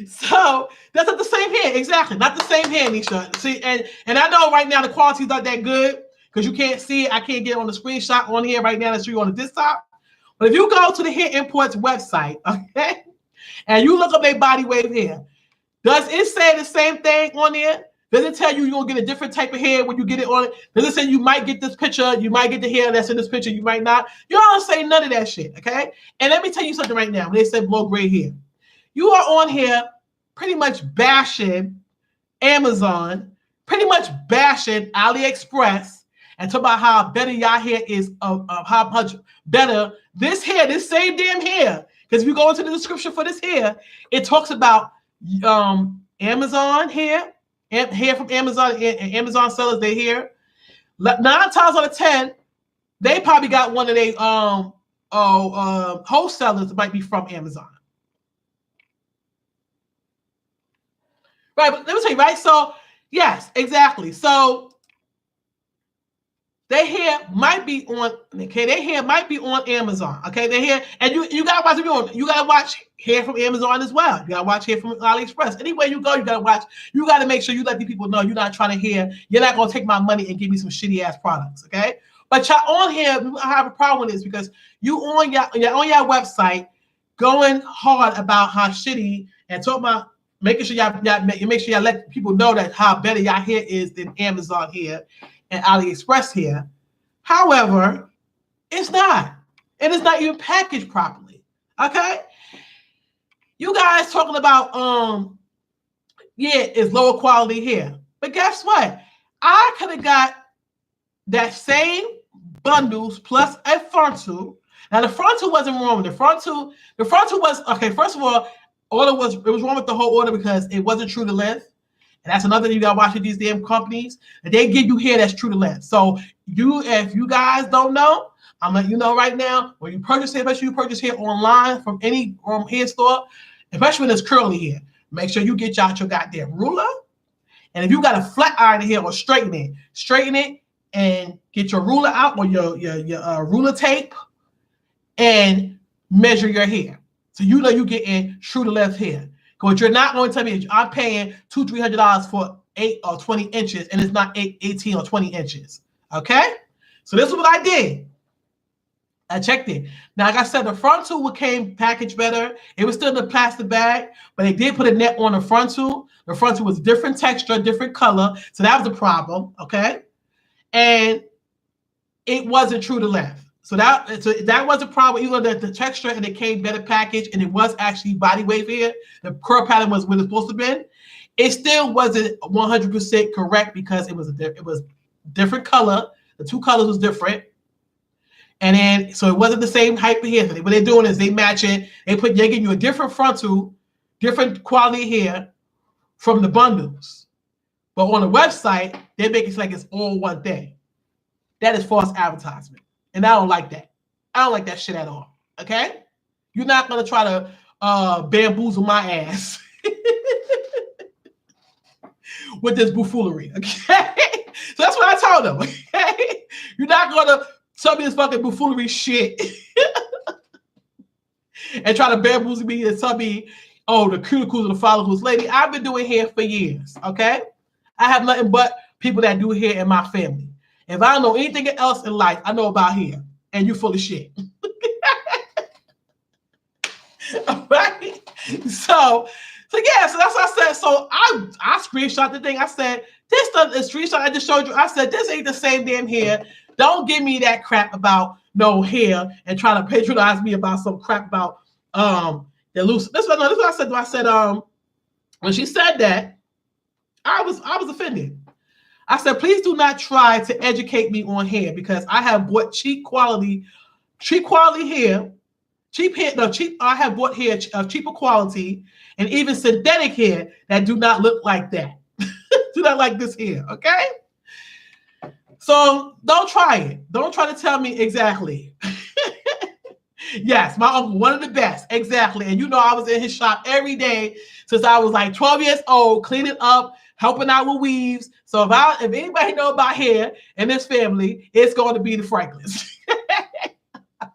So that's not the same hair, exactly. Not the same hair, Nisha. See, and I know right now the quality's not that good because you can't see it. I can't get on the screenshot on here right now. That's you on the desktop. But if you go to the Hair Imports website, okay, and you look up their body wave hair, does it say the same thing on there? Does it tell you you're gonna get a different type of hair when you get it on it? Does it say you might get this picture, you might get the hair that's in this picture, you might not? You don't say none of that shit, okay? And let me tell you something right now. When they said low grade hair, you are on here pretty much bashing Amazon, pretty much bashing AliExpress, and talk about how better y'all hair is, of how much better this hair, this same damn hair. Because if you go into the description for this hair, it talks about Amazon hair, hair from Amazon, and Amazon sellers, their hair. 9 times out of 10, they probably got one of their wholesalers that might be from Amazon. Right, but let me tell you, right? So, yes, exactly. So, their hair might be on, okay, their hair might be on Amazon, okay? Their hair, and you gotta watch, you gotta watch hair from Amazon as well. You gotta watch hair from AliExpress. Anywhere you go, you gotta watch, you gotta make sure you let the people know you're not trying to hear, you're not gonna take my money and give me some shitty ass products, okay? But y'all on here, I have a problem with this because you on your website going hard about how shitty and talking about making sure y'all make sure y'all let people know that how better y'all hair is than Amazon hair and AliExpress hair. However, it's not. And it's not even packaged properly. Okay? You guys talking about it's lower quality hair. But guess what? I could have got that same bundles plus a frontal. Now the frontal wasn't wrong. The frontal was okay, first of all, it was wrong with the whole order because it wasn't true to length. And that's another thing you gotta watch with these damn companies. And they give you hair that's true to length. So if you guys don't know, I'm letting you know right now, when you purchase hair, especially you purchase hair online from any hair store, especially when it's curly hair, make sure you get out your goddamn ruler. And if you got a flat iron hair or straighten it and get your ruler out or your ruler tape and measure your hair. So you know you're getting true to length hair. Because you're not going to tell me I'm paying $200-300 for 8 or 20 inches and it's not 18 or 20 inches. Okay? So this is what I did. I checked it. Now, like I said, the frontal came packaged better. It was still in the plastic bag, but they did put a net on the frontal. The frontal was different texture, different color. So that was a problem. Okay? And it wasn't true to length. So that was a problem, even though the texture and it came better packaged and it was actually body wave hair. The curl pattern was where it's supposed to be. It still wasn't 100% correct because it was different color. The two colors was different. And then, so it wasn't the same height of hair. What they're doing is they match it. They're giving you a different frontal different quality hair from the bundles. But on the website, they make it like it's all one thing. That is false advertisement. And I don't like that. I don't like that shit at all. Okay? You're not going to try to bamboozle my ass with this buffoonery. Okay? So that's what I told them. Okay? You're not going to tell me this fucking buffoonery shit and try to bamboozle me and tell me, oh, the cuticles and the follicles. Lady, I've been doing hair for years. Okay? I have nothing but people that do hair in my family. If I don't know anything else in life, I know about hair. And you full of shit. Right? So yeah, so that's what I said. So I screenshot the thing. I said, this screenshot I just showed you. I said, this ain't the same damn hair. Don't give me that crap about no hair and try to patronize me about some crap about the loose. This what I said. I said, when she said that, I was offended. I said, please do not try to educate me on hair because I have bought cheap quality hair. I have bought hair of cheaper quality and even synthetic hair that do not look like that. Do not like this hair, okay? So don't try it. Don't try to tell me exactly. Yes, my uncle, one of the best, exactly. And you know I was in his shop every day since I was like 12 years old, cleaning up, helping out with weaves. So if anybody know about hair in this family, it's going to be the Franklins.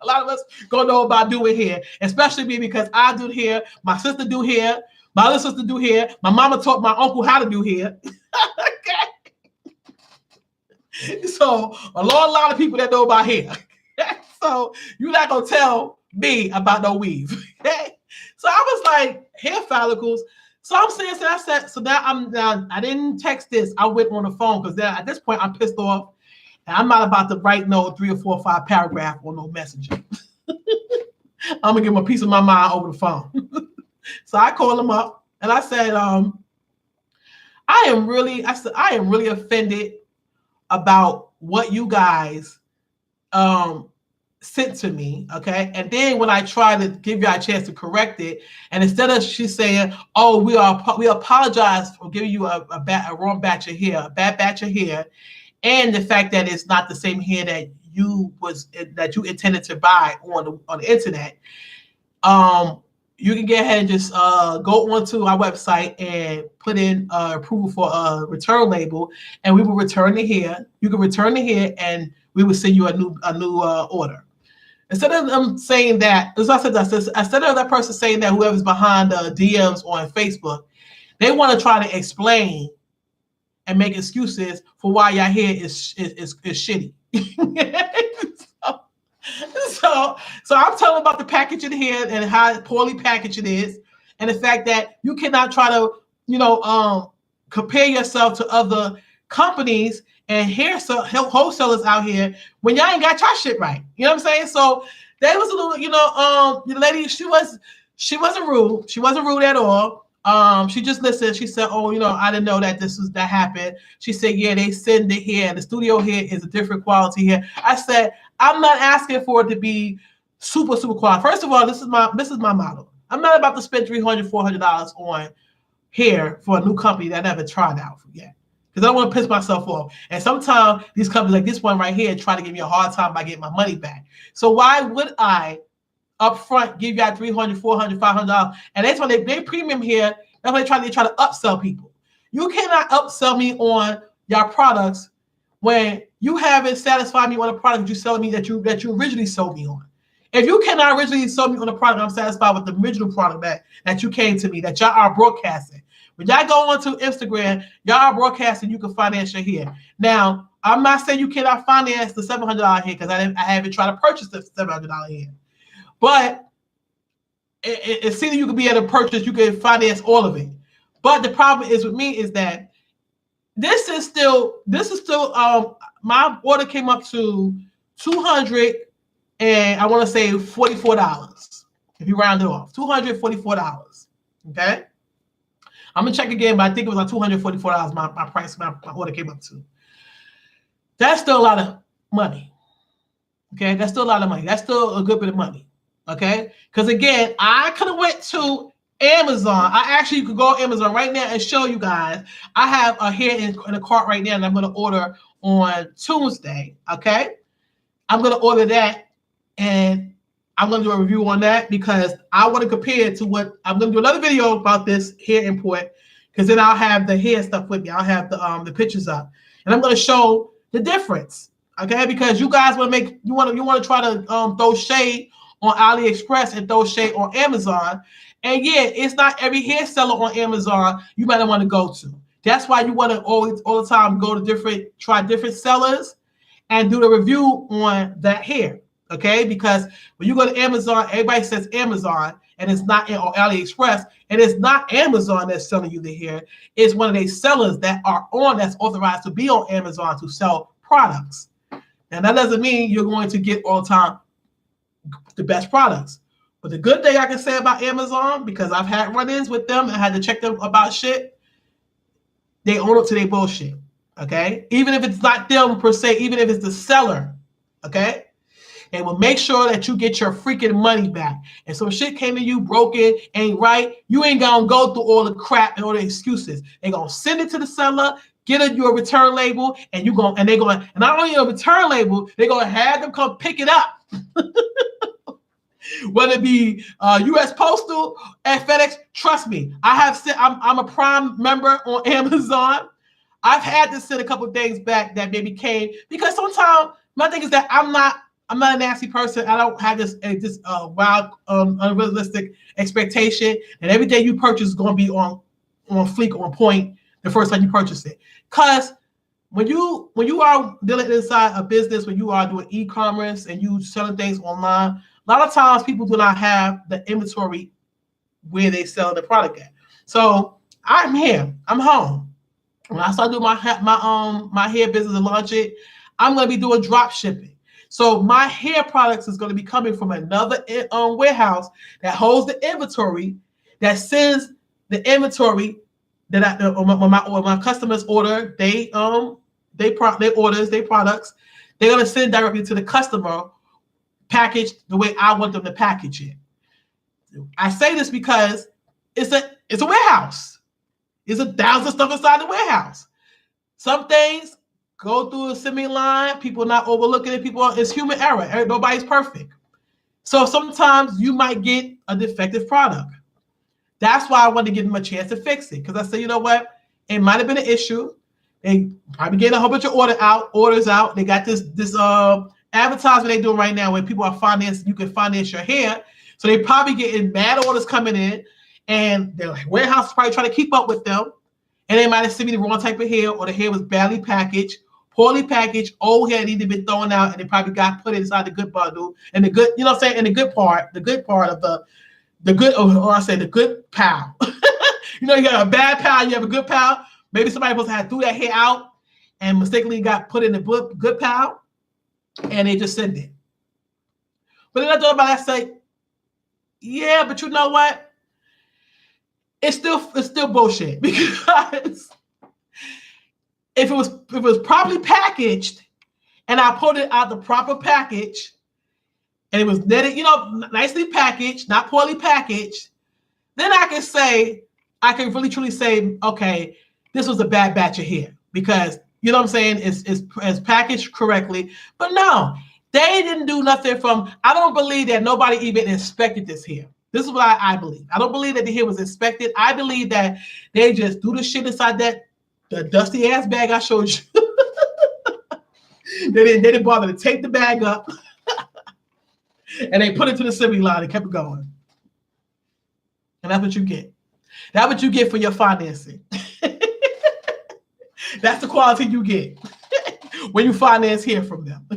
A lot of us gonna know about doing hair, especially me because I do hair. My sister do hair. My other sister do hair. My mama taught my uncle how to do hair. Okay. So a lot of people that know about hair. So you're not gonna tell me about no weave. Okay. So I was like, hair follicles. So I'm saying, so now I didn't text this. I went on the phone because at this point I'm pissed off. And I'm not about to write no 3 or 4 or 5 paragraph on no messenger. I'm gonna give him a piece of my mind over the phone. So I called him up and I said, I am really offended about what you guys sent to me. Okay. And then when I tried to give you a chance to correct it, and instead of she saying, oh, we apologize for giving you a wrong batch of hair, a bad batch of hair. And the fact that it's not the same hair that you intended to buy on the internet, you can get ahead and just go onto our website and put in approval for a return label, and we will return the hair. You can return the hair, and we will send you a new order. Instead of them saying that, as I said, instead of that person saying that whoever's behind the DMs on Facebook, they want to try to explain and make excuses for why your hair is shitty. so I'm telling about the packaging here and how poorly packaged it is, and the fact that you cannot try to, compare yourself to other companies and hair wholesalers out here when y'all ain't got your shit right. You know what I'm saying? So there was a little, the lady, she wasn't rude. She wasn't rude at all. She just listened. She said, oh, I didn't know that that happened. She said, yeah, they send it here. The studio here is a different quality here. I said, I'm not asking for it to be super, super quality. First of all, this is my model. I'm not about to spend $300, $400 on hair for a new company that I never tried out for yet. Because I don't want to piss myself off. And sometimes these companies like this one right here try to give me a hard time by getting my money back. So why would I up front give you $300, $400, $500, and that's why they premium here. That's why they try to upsell people. You cannot upsell me on your products when you haven't satisfied me on a product you sell me that you originally sold me on. If you cannot originally sell me on a product, I'm satisfied with the original product that you came to me, that y'all are broadcasting. When y'all go onto Instagram, y'all are broadcasting, you can finance your hair. Now, I'm not saying you cannot finance the $700 hair because I haven't tried to purchase the $700 hair. But it seems you could be able to purchase, you can finance all of it. But the problem is with me is that this is still my order came up to $200 and I want to say $44 if you round it off. $244. Okay. I'm gonna check again, but I think it was like $244 my price, my order came up to. That's still a lot of money. Okay, that's still a lot of money. That's still a good bit of money. Okay, because again, I could have went to Amazon. I actually could go on Amazon right now and show you guys. I have a hair in the cart right now, and I'm going to order on Tuesday. Okay, I'm going to order that, and I'm going to do a review on that because I want to compare it to what I'm going to do another video about this hair import because then I'll have the hair stuff with me. I'll have the pictures up, and I'm going to show the difference. Okay, because you guys want to make you want to try to throw shade on AliExpress and throw shade on Amazon. And yeah, it's not every hair seller on Amazon you might want to go to. That's why you want to always all the time go to try different sellers and do the review on that hair. Okay, because when you go to Amazon, everybody says Amazon and it's not or AliExpress, and it's not Amazon that's selling you the hair. It's one of these sellers that are that's authorized to be on Amazon to sell products. And that doesn't mean you're going to get all the time the best products. But the good thing I can say about Amazon, because I've had run-ins with them and had to check them about shit, they own up to their bullshit. Okay? Even if it's not them per se, even if it's the seller, okay? They will make sure that you get your freaking money back. And so shit came to you broken, ain't right, you ain't gonna go through all the crap and all the excuses. They're gonna send it to the seller, get your return label, and they're going, and not only a return label, they're gonna have them come pick it up. Whether it be U.S. Postal and FedEx, trust me, I'm a Prime member on Amazon. I've had to send a couple of things back that maybe came because sometimes my thing is that I'm not a nasty person. I don't have this wild, unrealistic expectation that everything you purchase is going to be on fleek, on point the first time you purchase it. Because when you are dealing inside a business, when you are doing e-commerce and you selling things online, a lot of times people do not have the inventory where they sell the product at. So I'm here. I'm home. When I start doing my hair business and launch it, I'm going to be doing drop shipping. So my hair products is going to be coming from another warehouse that holds the inventory, that sends the inventory that when my customers order their products, they're going to send directly to the customer, packaged the way I want them to package it. I say this because it's a warehouse. There's 1,000 stuff inside the warehouse. Some things go through a assembly line. People are not overlooking it. It's human error. Nobody's perfect. So sometimes you might get a defective product. That's why I wanted to give them a chance to fix it. Because I said, you know what? It might have been an issue. They probably getting a whole bunch of orders out. They got this advertisement they're doing right now where people are you can finance your hair. So they probably getting bad orders coming in, and their warehouse is probably trying to keep up with them. And they might have sent me the wrong type of hair, or the hair was badly packaged, poorly packaged, old hair needed to be thrown out, and they probably got put inside the good bundle. And the good, you know what I'm saying? And the good part of the good pal. You know, you got a bad pal, you have a good pal. Maybe somebody supposed to have threw that hair out and mistakenly got put in the good pal, and they just send it. But then I thought about that, say, yeah, but you know what? It's still bullshit, because if it was properly packaged and I put it out the proper package and it was netted, you know, nicely packaged, not poorly packaged, then I can really truly say, okay, this was a bad batch of hair, because you know what I'm saying, it's packaged correctly. But no, they didn't do nothing I don't believe that nobody even inspected this hair. This is what I believe. I don't believe that the hair was inspected. I believe that they just threw the shit inside the dusty ass bag I showed you. They didn't bother to take the bag up, and they put it to the assembly line and kept it going. And that's what you get. That's what you get for your financing. That's the quality you get when you finance hair from them.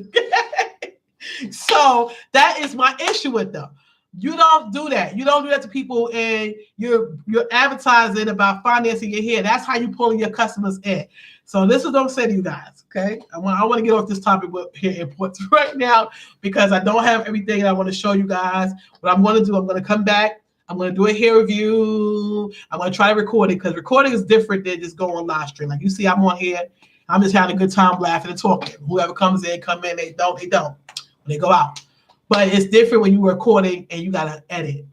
So that is my issue with them. You don't do that. You don't do that to people, and you're advertising about financing your hair. That's how you pulling your customers in. So this is what I'm saying to you guys, okay? I want to get off this topic with hair imports right now, because I don't have everything that I want to show you guys. What I'm going to do, I'm going to come back. I'm going to do a hair review. I'm going to try to record it, because recording is different than just going live stream. Like you see, I'm on here. I'm just having a good time laughing and talking. Whoever comes in, come in. They don't. When they go out. But it's different when you're recording and you got to edit.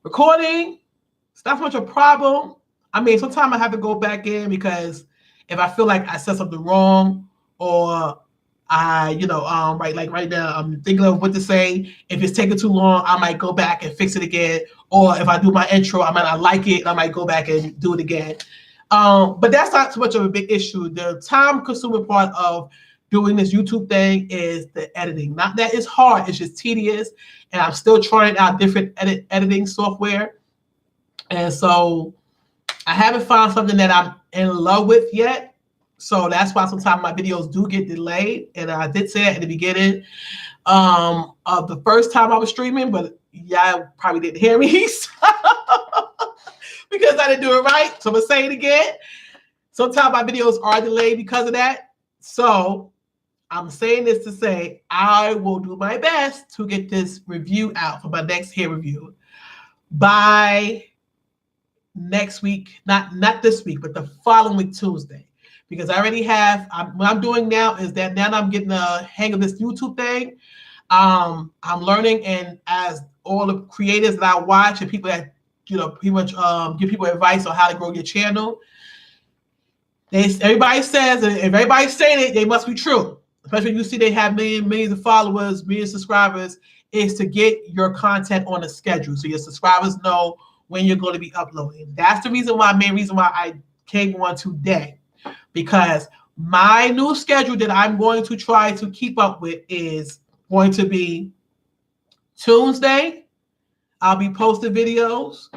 Recording, It's not so much a problem. I mean, sometimes I have to go back in because if I feel like I said something wrong or right, like right now, I'm thinking of what to say. If it's taking too long, I might go back and fix it again. Or if I do my intro, I might not like it, and I might go back and do it again. But that's not too much of a big issue. The time-consuming part of doing this YouTube thing is the editing. Not that it's hard; it's just tedious, and I'm still trying out different editing software. And so I haven't found something that I'm in love with yet. So that's why sometimes my videos do get delayed. And I did say that in the beginning of the first time I was streaming, but y'all probably didn't hear me because I didn't do it right. So I'm going to say it again. Sometimes my videos are delayed because of that. So I'm saying this to say I will do my best to get this review out for my next hair review by next week, not this week, but the following week, Tuesday, because I already have. What I'm doing now is that now I'm getting the hang of this YouTube thing. I'm learning, and as all the creators that I watch and people that pretty much give people advice on how to grow your channel, everybody says, and if everybody's saying it, they must be true. Especially when you see they have millions of followers, millions of subscribers, is to get your content on a schedule so your subscribers know when you're going to be uploading. That's the main reason why I came on today, because my new schedule that I'm going to try to keep up with is going to be Tuesday, I'll be posting videos.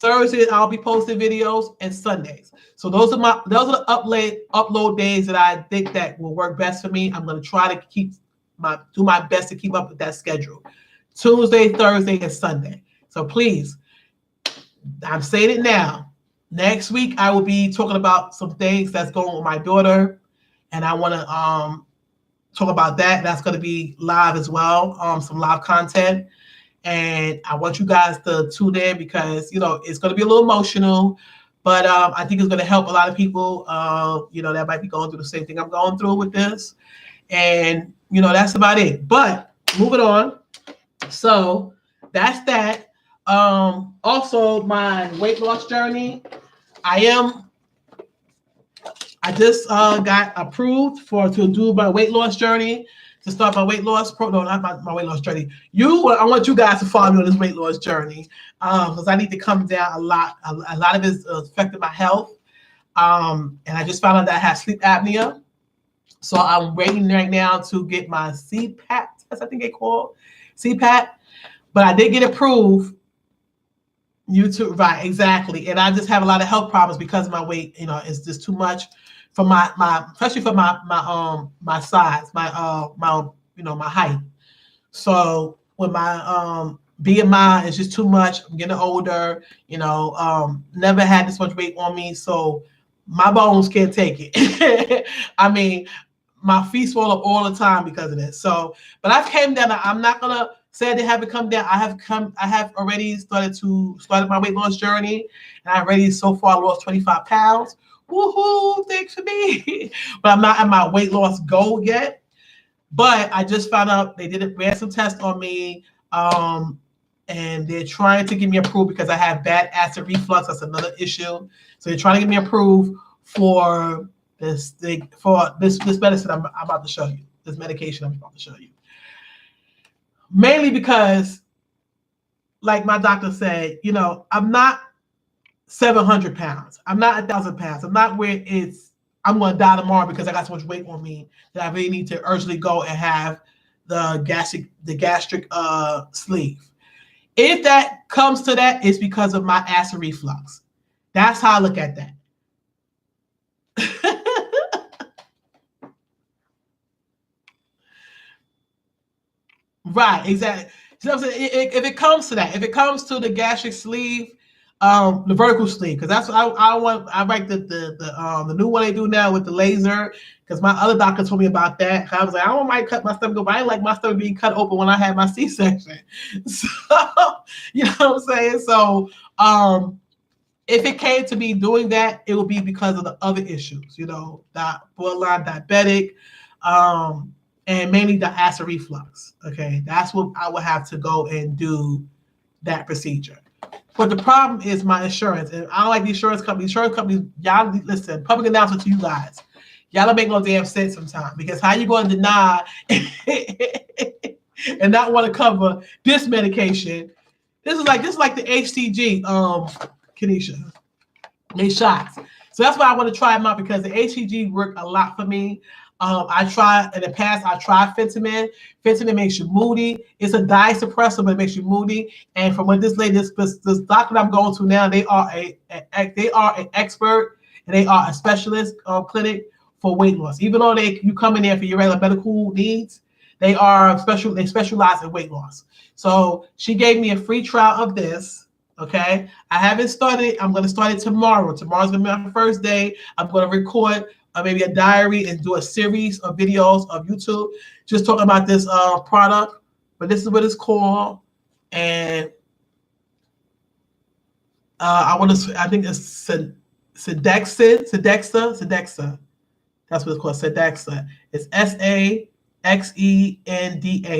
Thursdays, I'll be posting videos, and Sundays. So those are the upload days that I think that will work best for me. I'm going to try to do my best to keep up with that schedule. Tuesday, Thursday, and Sunday. So please, I'm saying it now. Next week, I will be talking about some things that's going on with my daughter, and I want to talk about that. That's going to be live as well, some live content. And I want you guys to tune in because, it's going to be a little emotional, but I think it's going to help a lot of people, that might be going through the same thing I'm going through with this. And, that's about it. But moving on. So that's that. Also, my weight loss journey. I just got approved to do my weight loss journey, to start my weight loss not my weight loss journey. I want you guys to follow me on this weight loss journey because I need to come down a lot. A lot of it's affected my health. And I just found out that I have sleep apnea. So I'm waiting right now to get my CPAP test, I think they call CPAP. But I did get approved. YouTube, right, exactly. And I just have a lot of health problems because of my weight. It's just too much for my especially for my size, my height. So with my BMI, it's just too much. I'm getting older. Never had this much weight on me, so my bones can't take it. I mean, my feet swell up all the time because of this. So, but I've came down. I'm not gonna say they haven't come down. I have already started my weight loss journey, and I already so far lost 25 pounds. Woohoo! Thanks for me. But I'm not at my weight loss goal yet. But I just found out they ran some tests on me, and they're trying to get me approved because I have bad acid reflux. That's another issue. So they're trying to get me approved for this medicine I'm about to show you. This medication I'm about to show you. Mainly because, like my doctor said, I'm not 700 pounds. I'm not 1,000 pounds. I'm not where I'm going to die tomorrow because I got so much weight on me that I really need to urgently go and have the gastric sleeve. If that comes to that, it's because of my acid reflux. That's how I look at that. Right, exactly. So if it comes to that, if it comes to the gastric sleeve, the vertical sleeve, because that's what I want. I like the new one they do now with the laser. Because my other doctor told me about that. I was like, I don't mind cut my stomach open. I didn't like my stomach being cut open when I had my C-section. So you know what I'm saying. So if it came to me doing that, it would be because of the other issues. That borderline diabetic. And mainly the acid reflux. Okay, that's what I would have to go and do that procedure. But the problem is my insurance. And I don't like the insurance companies. Insurance companies, y'all listen, public announcement to you guys. Y'all don't make no damn sense sometimes. Because how you going to deny and not want to cover this medication? This is like the HCG, Kenesha. They shots. So that's why I want to try them out because the HCG worked a lot for me. I tried in the past. I tried fentanyl. Fentanyl makes you moody. It's a dye suppressor, but it makes you moody. And from what this doctor I'm going to now, they are an expert and they are a specialist clinic for weight loss. Even though you come in there for your regular medical needs, they specialize in weight loss. So she gave me a free trial of this. Okay, I haven't started. I'm going to start it tomorrow. Tomorrow's going to be my first day. I'm going to record maybe a diary and do a series of videos of YouTube just talking about this product. But this is what it's called, and I think it's Sedexa. That's what it's called, Sedexa. It's SAXENDA.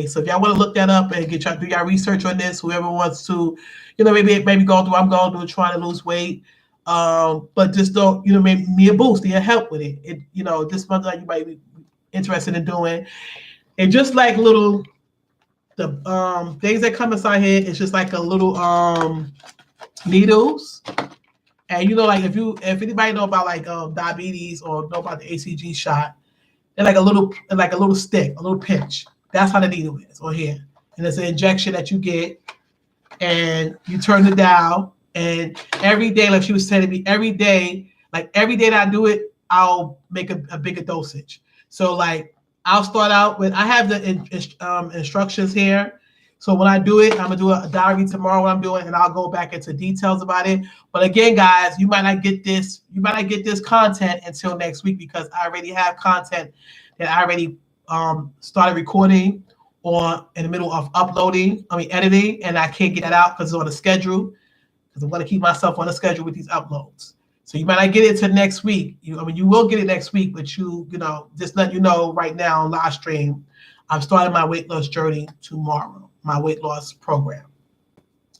So if y'all want to look that up and do y'all research on this, whoever wants to, maybe go through. I'm going through trying to lose weight. But just don't, maybe me a boost, need help with it. This month you might be interested in doing. And just like the things that come inside here, it's just like a little needles. And like if anybody know about like diabetes or know about the ACG shot, they're like a little stick, a little pinch. That's how the needle is on here. And it's an injection that you get, and you turn the dial. And every day, like she was telling me, every day that I do it, I'll make a bigger dosage. So like I'll start out with, I have the instructions here. So when I do it, I'm gonna do a diary tomorrow what I'm doing, and I'll go back into details about it. But again, guys, you might not get this content until next week because I already have content that I already started recording or in the middle of editing, and I can't get that out because it's on a schedule. Because I'm going to keep myself on a schedule with these uploads. So you might not get it till next week. You will get it next week, but just let you know right now on live stream, I'm starting my weight loss journey tomorrow, my weight loss program.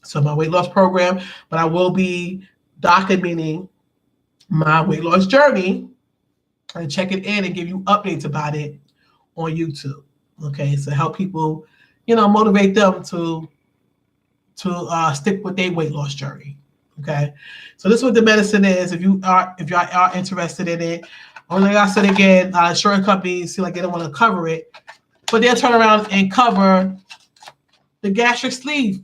So my weight loss program, but I will be documenting my weight loss journey and check it in and give you updates about it on YouTube. Okay, so help people, motivate them to stick with their weight loss journey. Okay, so this is what the medicine is. If you are interested in it, or like I said again, insurance companies seem like they don't want to cover it, but they'll turn around and cover the gastric sleeve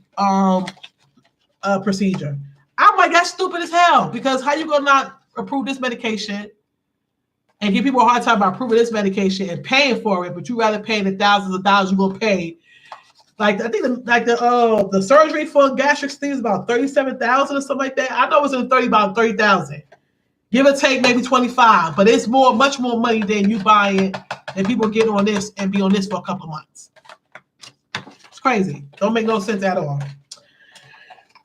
procedure. I'm like, that's stupid as hell, because how you gonna not approve this medication and give people a hard time about approving this medication and paying for it, but you rather pay the thousands of dollars you're gonna pay. Like I think the surgery for gastric sleeve is about $37,000 or something like that. I know it's about $30,000, give or take maybe $25,000, but it's much more money than you buying and people get on this and be on this for a couple of months. It's crazy. Don't make no sense at all.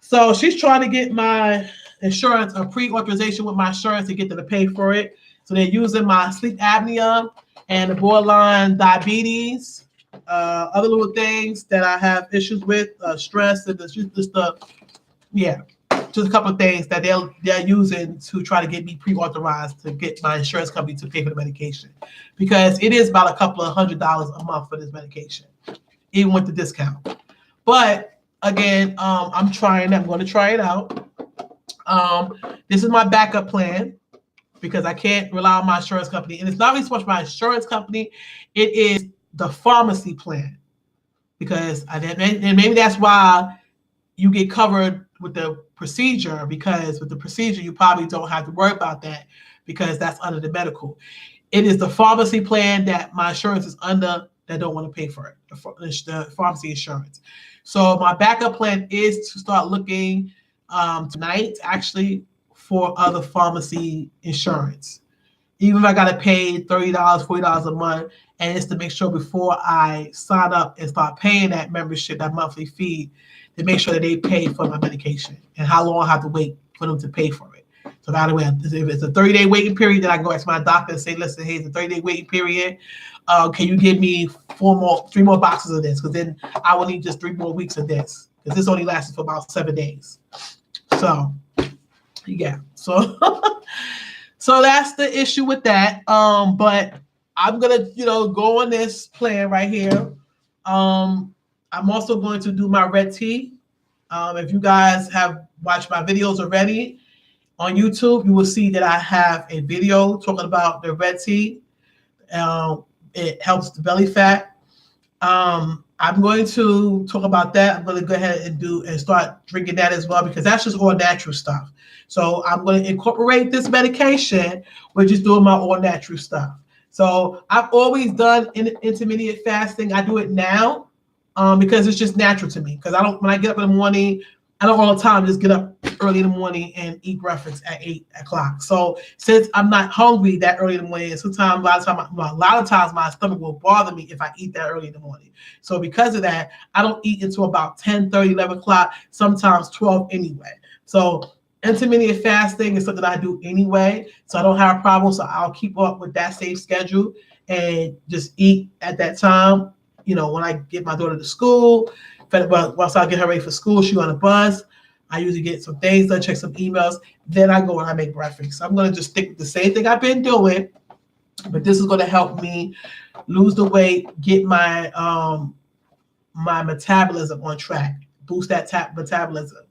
So she's trying to get my insurance, a pre-authorization with my insurance to get them to pay for it. So they're using my sleep apnea and the borderline diabetes. Other little things that I have issues with, stress, and just a couple of things that they're using to try to get me pre-authorized to get my insurance company to pay for the medication, because it is about a couple of $100 a month for this medication, even with the discount. But again, I'm going to try it out. This is my backup plan because I can't rely on my insurance company, and it's not really so much my insurance company; it is the pharmacy plan, because and maybe that's why you get covered with the procedure, because with the procedure you probably don't have to worry about that because that's under the medical. It is the pharmacy plan that my insurance is under that don't want to pay for it, the pharmacy insurance. So my backup plan is to start looking tonight actually for other pharmacy insurance. Even if I got to pay $30, $40 a month, and it's to make sure before I sign up and start paying that membership, that monthly fee, to make sure that they pay for my medication and how long I have to wait for them to pay for it. So by the way, if it's a 30-day waiting period, then I can go ask my doctor and say, listen, hey, it's a 30-day waiting period. Can you give me 3 more boxes of this? Because then I will need just 3 more weeks of this, because this only lasts for about 7 days. So yeah, so so that's the issue with that. But I'm gonna, go on this plan right here. I'm also going to do my red tea. If you guys have watched my videos already on YouTube, you will see that I have a video talking about the red tea. It helps the belly fat. I'm going to talk about that. I'm going to go ahead and start drinking that as well, because that's just all natural stuff. So I'm going to incorporate this medication with just doing my all natural stuff. So I've always done intermediate fasting. I do it now because it's just natural to me. Because when I get up in the morning, I don't all the time just get up early in the morning and eat breakfast at 8 o'clock. So since I'm not hungry that early in the morning, sometimes a lot of times my stomach will bother me if I eat that early in the morning. So because of that, I don't eat until about 10, 30, 11 o'clock, sometimes 12 anyway. So intermittent fasting is something I do anyway, so I don't have a problem. So I'll keep up with that same schedule and just eat at that time. When I get my daughter to school, but once I get her ready for school, she's on a bus. I usually get some things done, check some emails. Then I go and I make breakfast. So I'm going to just stick with the same thing I've been doing, but this is going to help me lose the weight, get my my metabolism on track, boost that metabolism.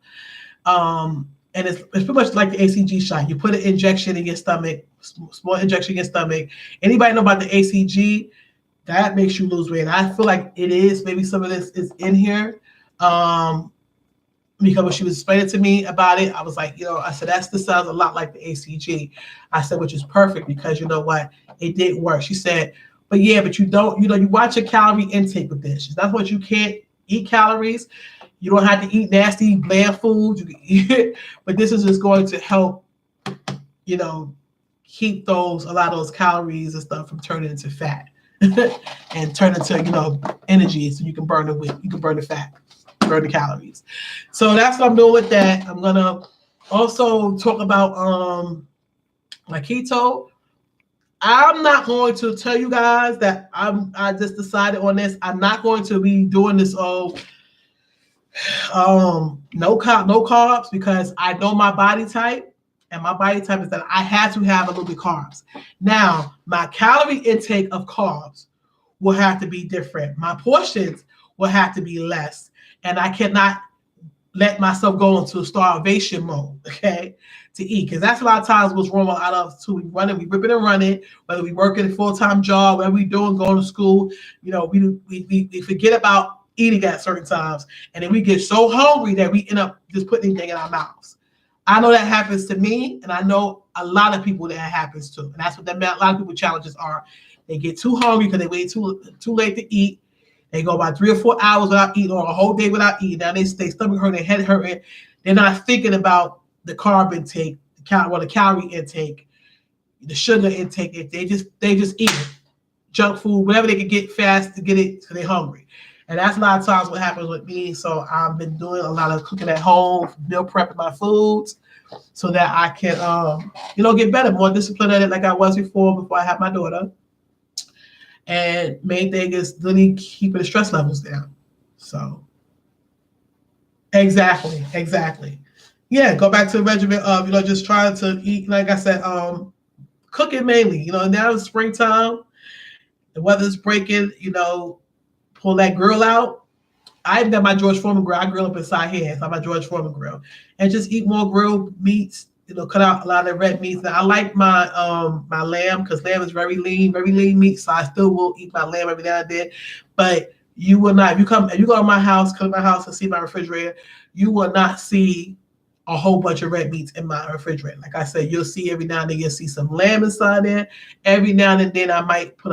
And it's pretty much like the ACG shot. You put an injection in your stomach, small injection in your stomach. Anybody know about the ACG? That makes you lose weight. And I feel like it is. Maybe some of this is in here. Because when she was explaining to me about it, I was like, I said, this sounds a lot like the ACG. I said, which is perfect because you know what? It did work. She said, but you don't, you watch your calorie intake with this. That's what you can't eat calories. You don't have to eat nasty, bland foods. You can eat it, but this is just going to help, keep a lot of those calories and stuff from turning into fat and turn into, energy so you can burn the weight, you can burn the fat, burn the calories. So that's what I'm doing with that. I'm gonna also talk about my keto. I'm not going to tell you guys that I just decided on this. I'm not going to be doing this no carbs, because I know my body type, and my body type is that I have to have a little bit of carbs. Now, my calorie intake of carbs will have to be different. My portions will have to be less, and I cannot let myself go into starvation mode, okay, to eat. Because that's a lot of times what's wrong with a lot of us too. We ripping and running, whether we work in a full-time job, whatever we doing, going to school, we forget about eating at certain times. And then we get so hungry that we end up just putting anything in our mouths. I know that happens to me, and I know a lot of people that happens to. And that's what a lot of people challenges are. They get too hungry because they wait too late to eat. They go about 3 or 4 hours without eating, or a whole day without eating. Now they stomach hurting, their head hurting. They're not thinking about the carb intake, the calorie intake, the sugar intake. They just eat it. Junk food, whatever they can get fast to get it, so they're hungry. And that's a lot of times what happens with me. So I've been doing a lot of cooking at home, meal prepping my foods, so that I can, get better, more disciplined at it like I was before I had my daughter. And main thing is really keeping the stress levels down. So exactly. Yeah, go back to the regimen of, just trying to eat, like I said, cooking mainly. Now it's springtime, the weather's breaking, pull that grill out. I've got my George Foreman grill. I grill up inside here. So I have my George Foreman grill. And just eat more grilled meats, cut out a lot of red meats. Now, I like my my lamb, because lamb is very lean meat. So I still will eat my lamb every now and then. But you will not, if you go to my house, come to my house and see my refrigerator, you will not see a whole bunch of red meats in my refrigerator. Like I said, you'll see every now and then, you'll see some lamb inside there. Every now and then I might put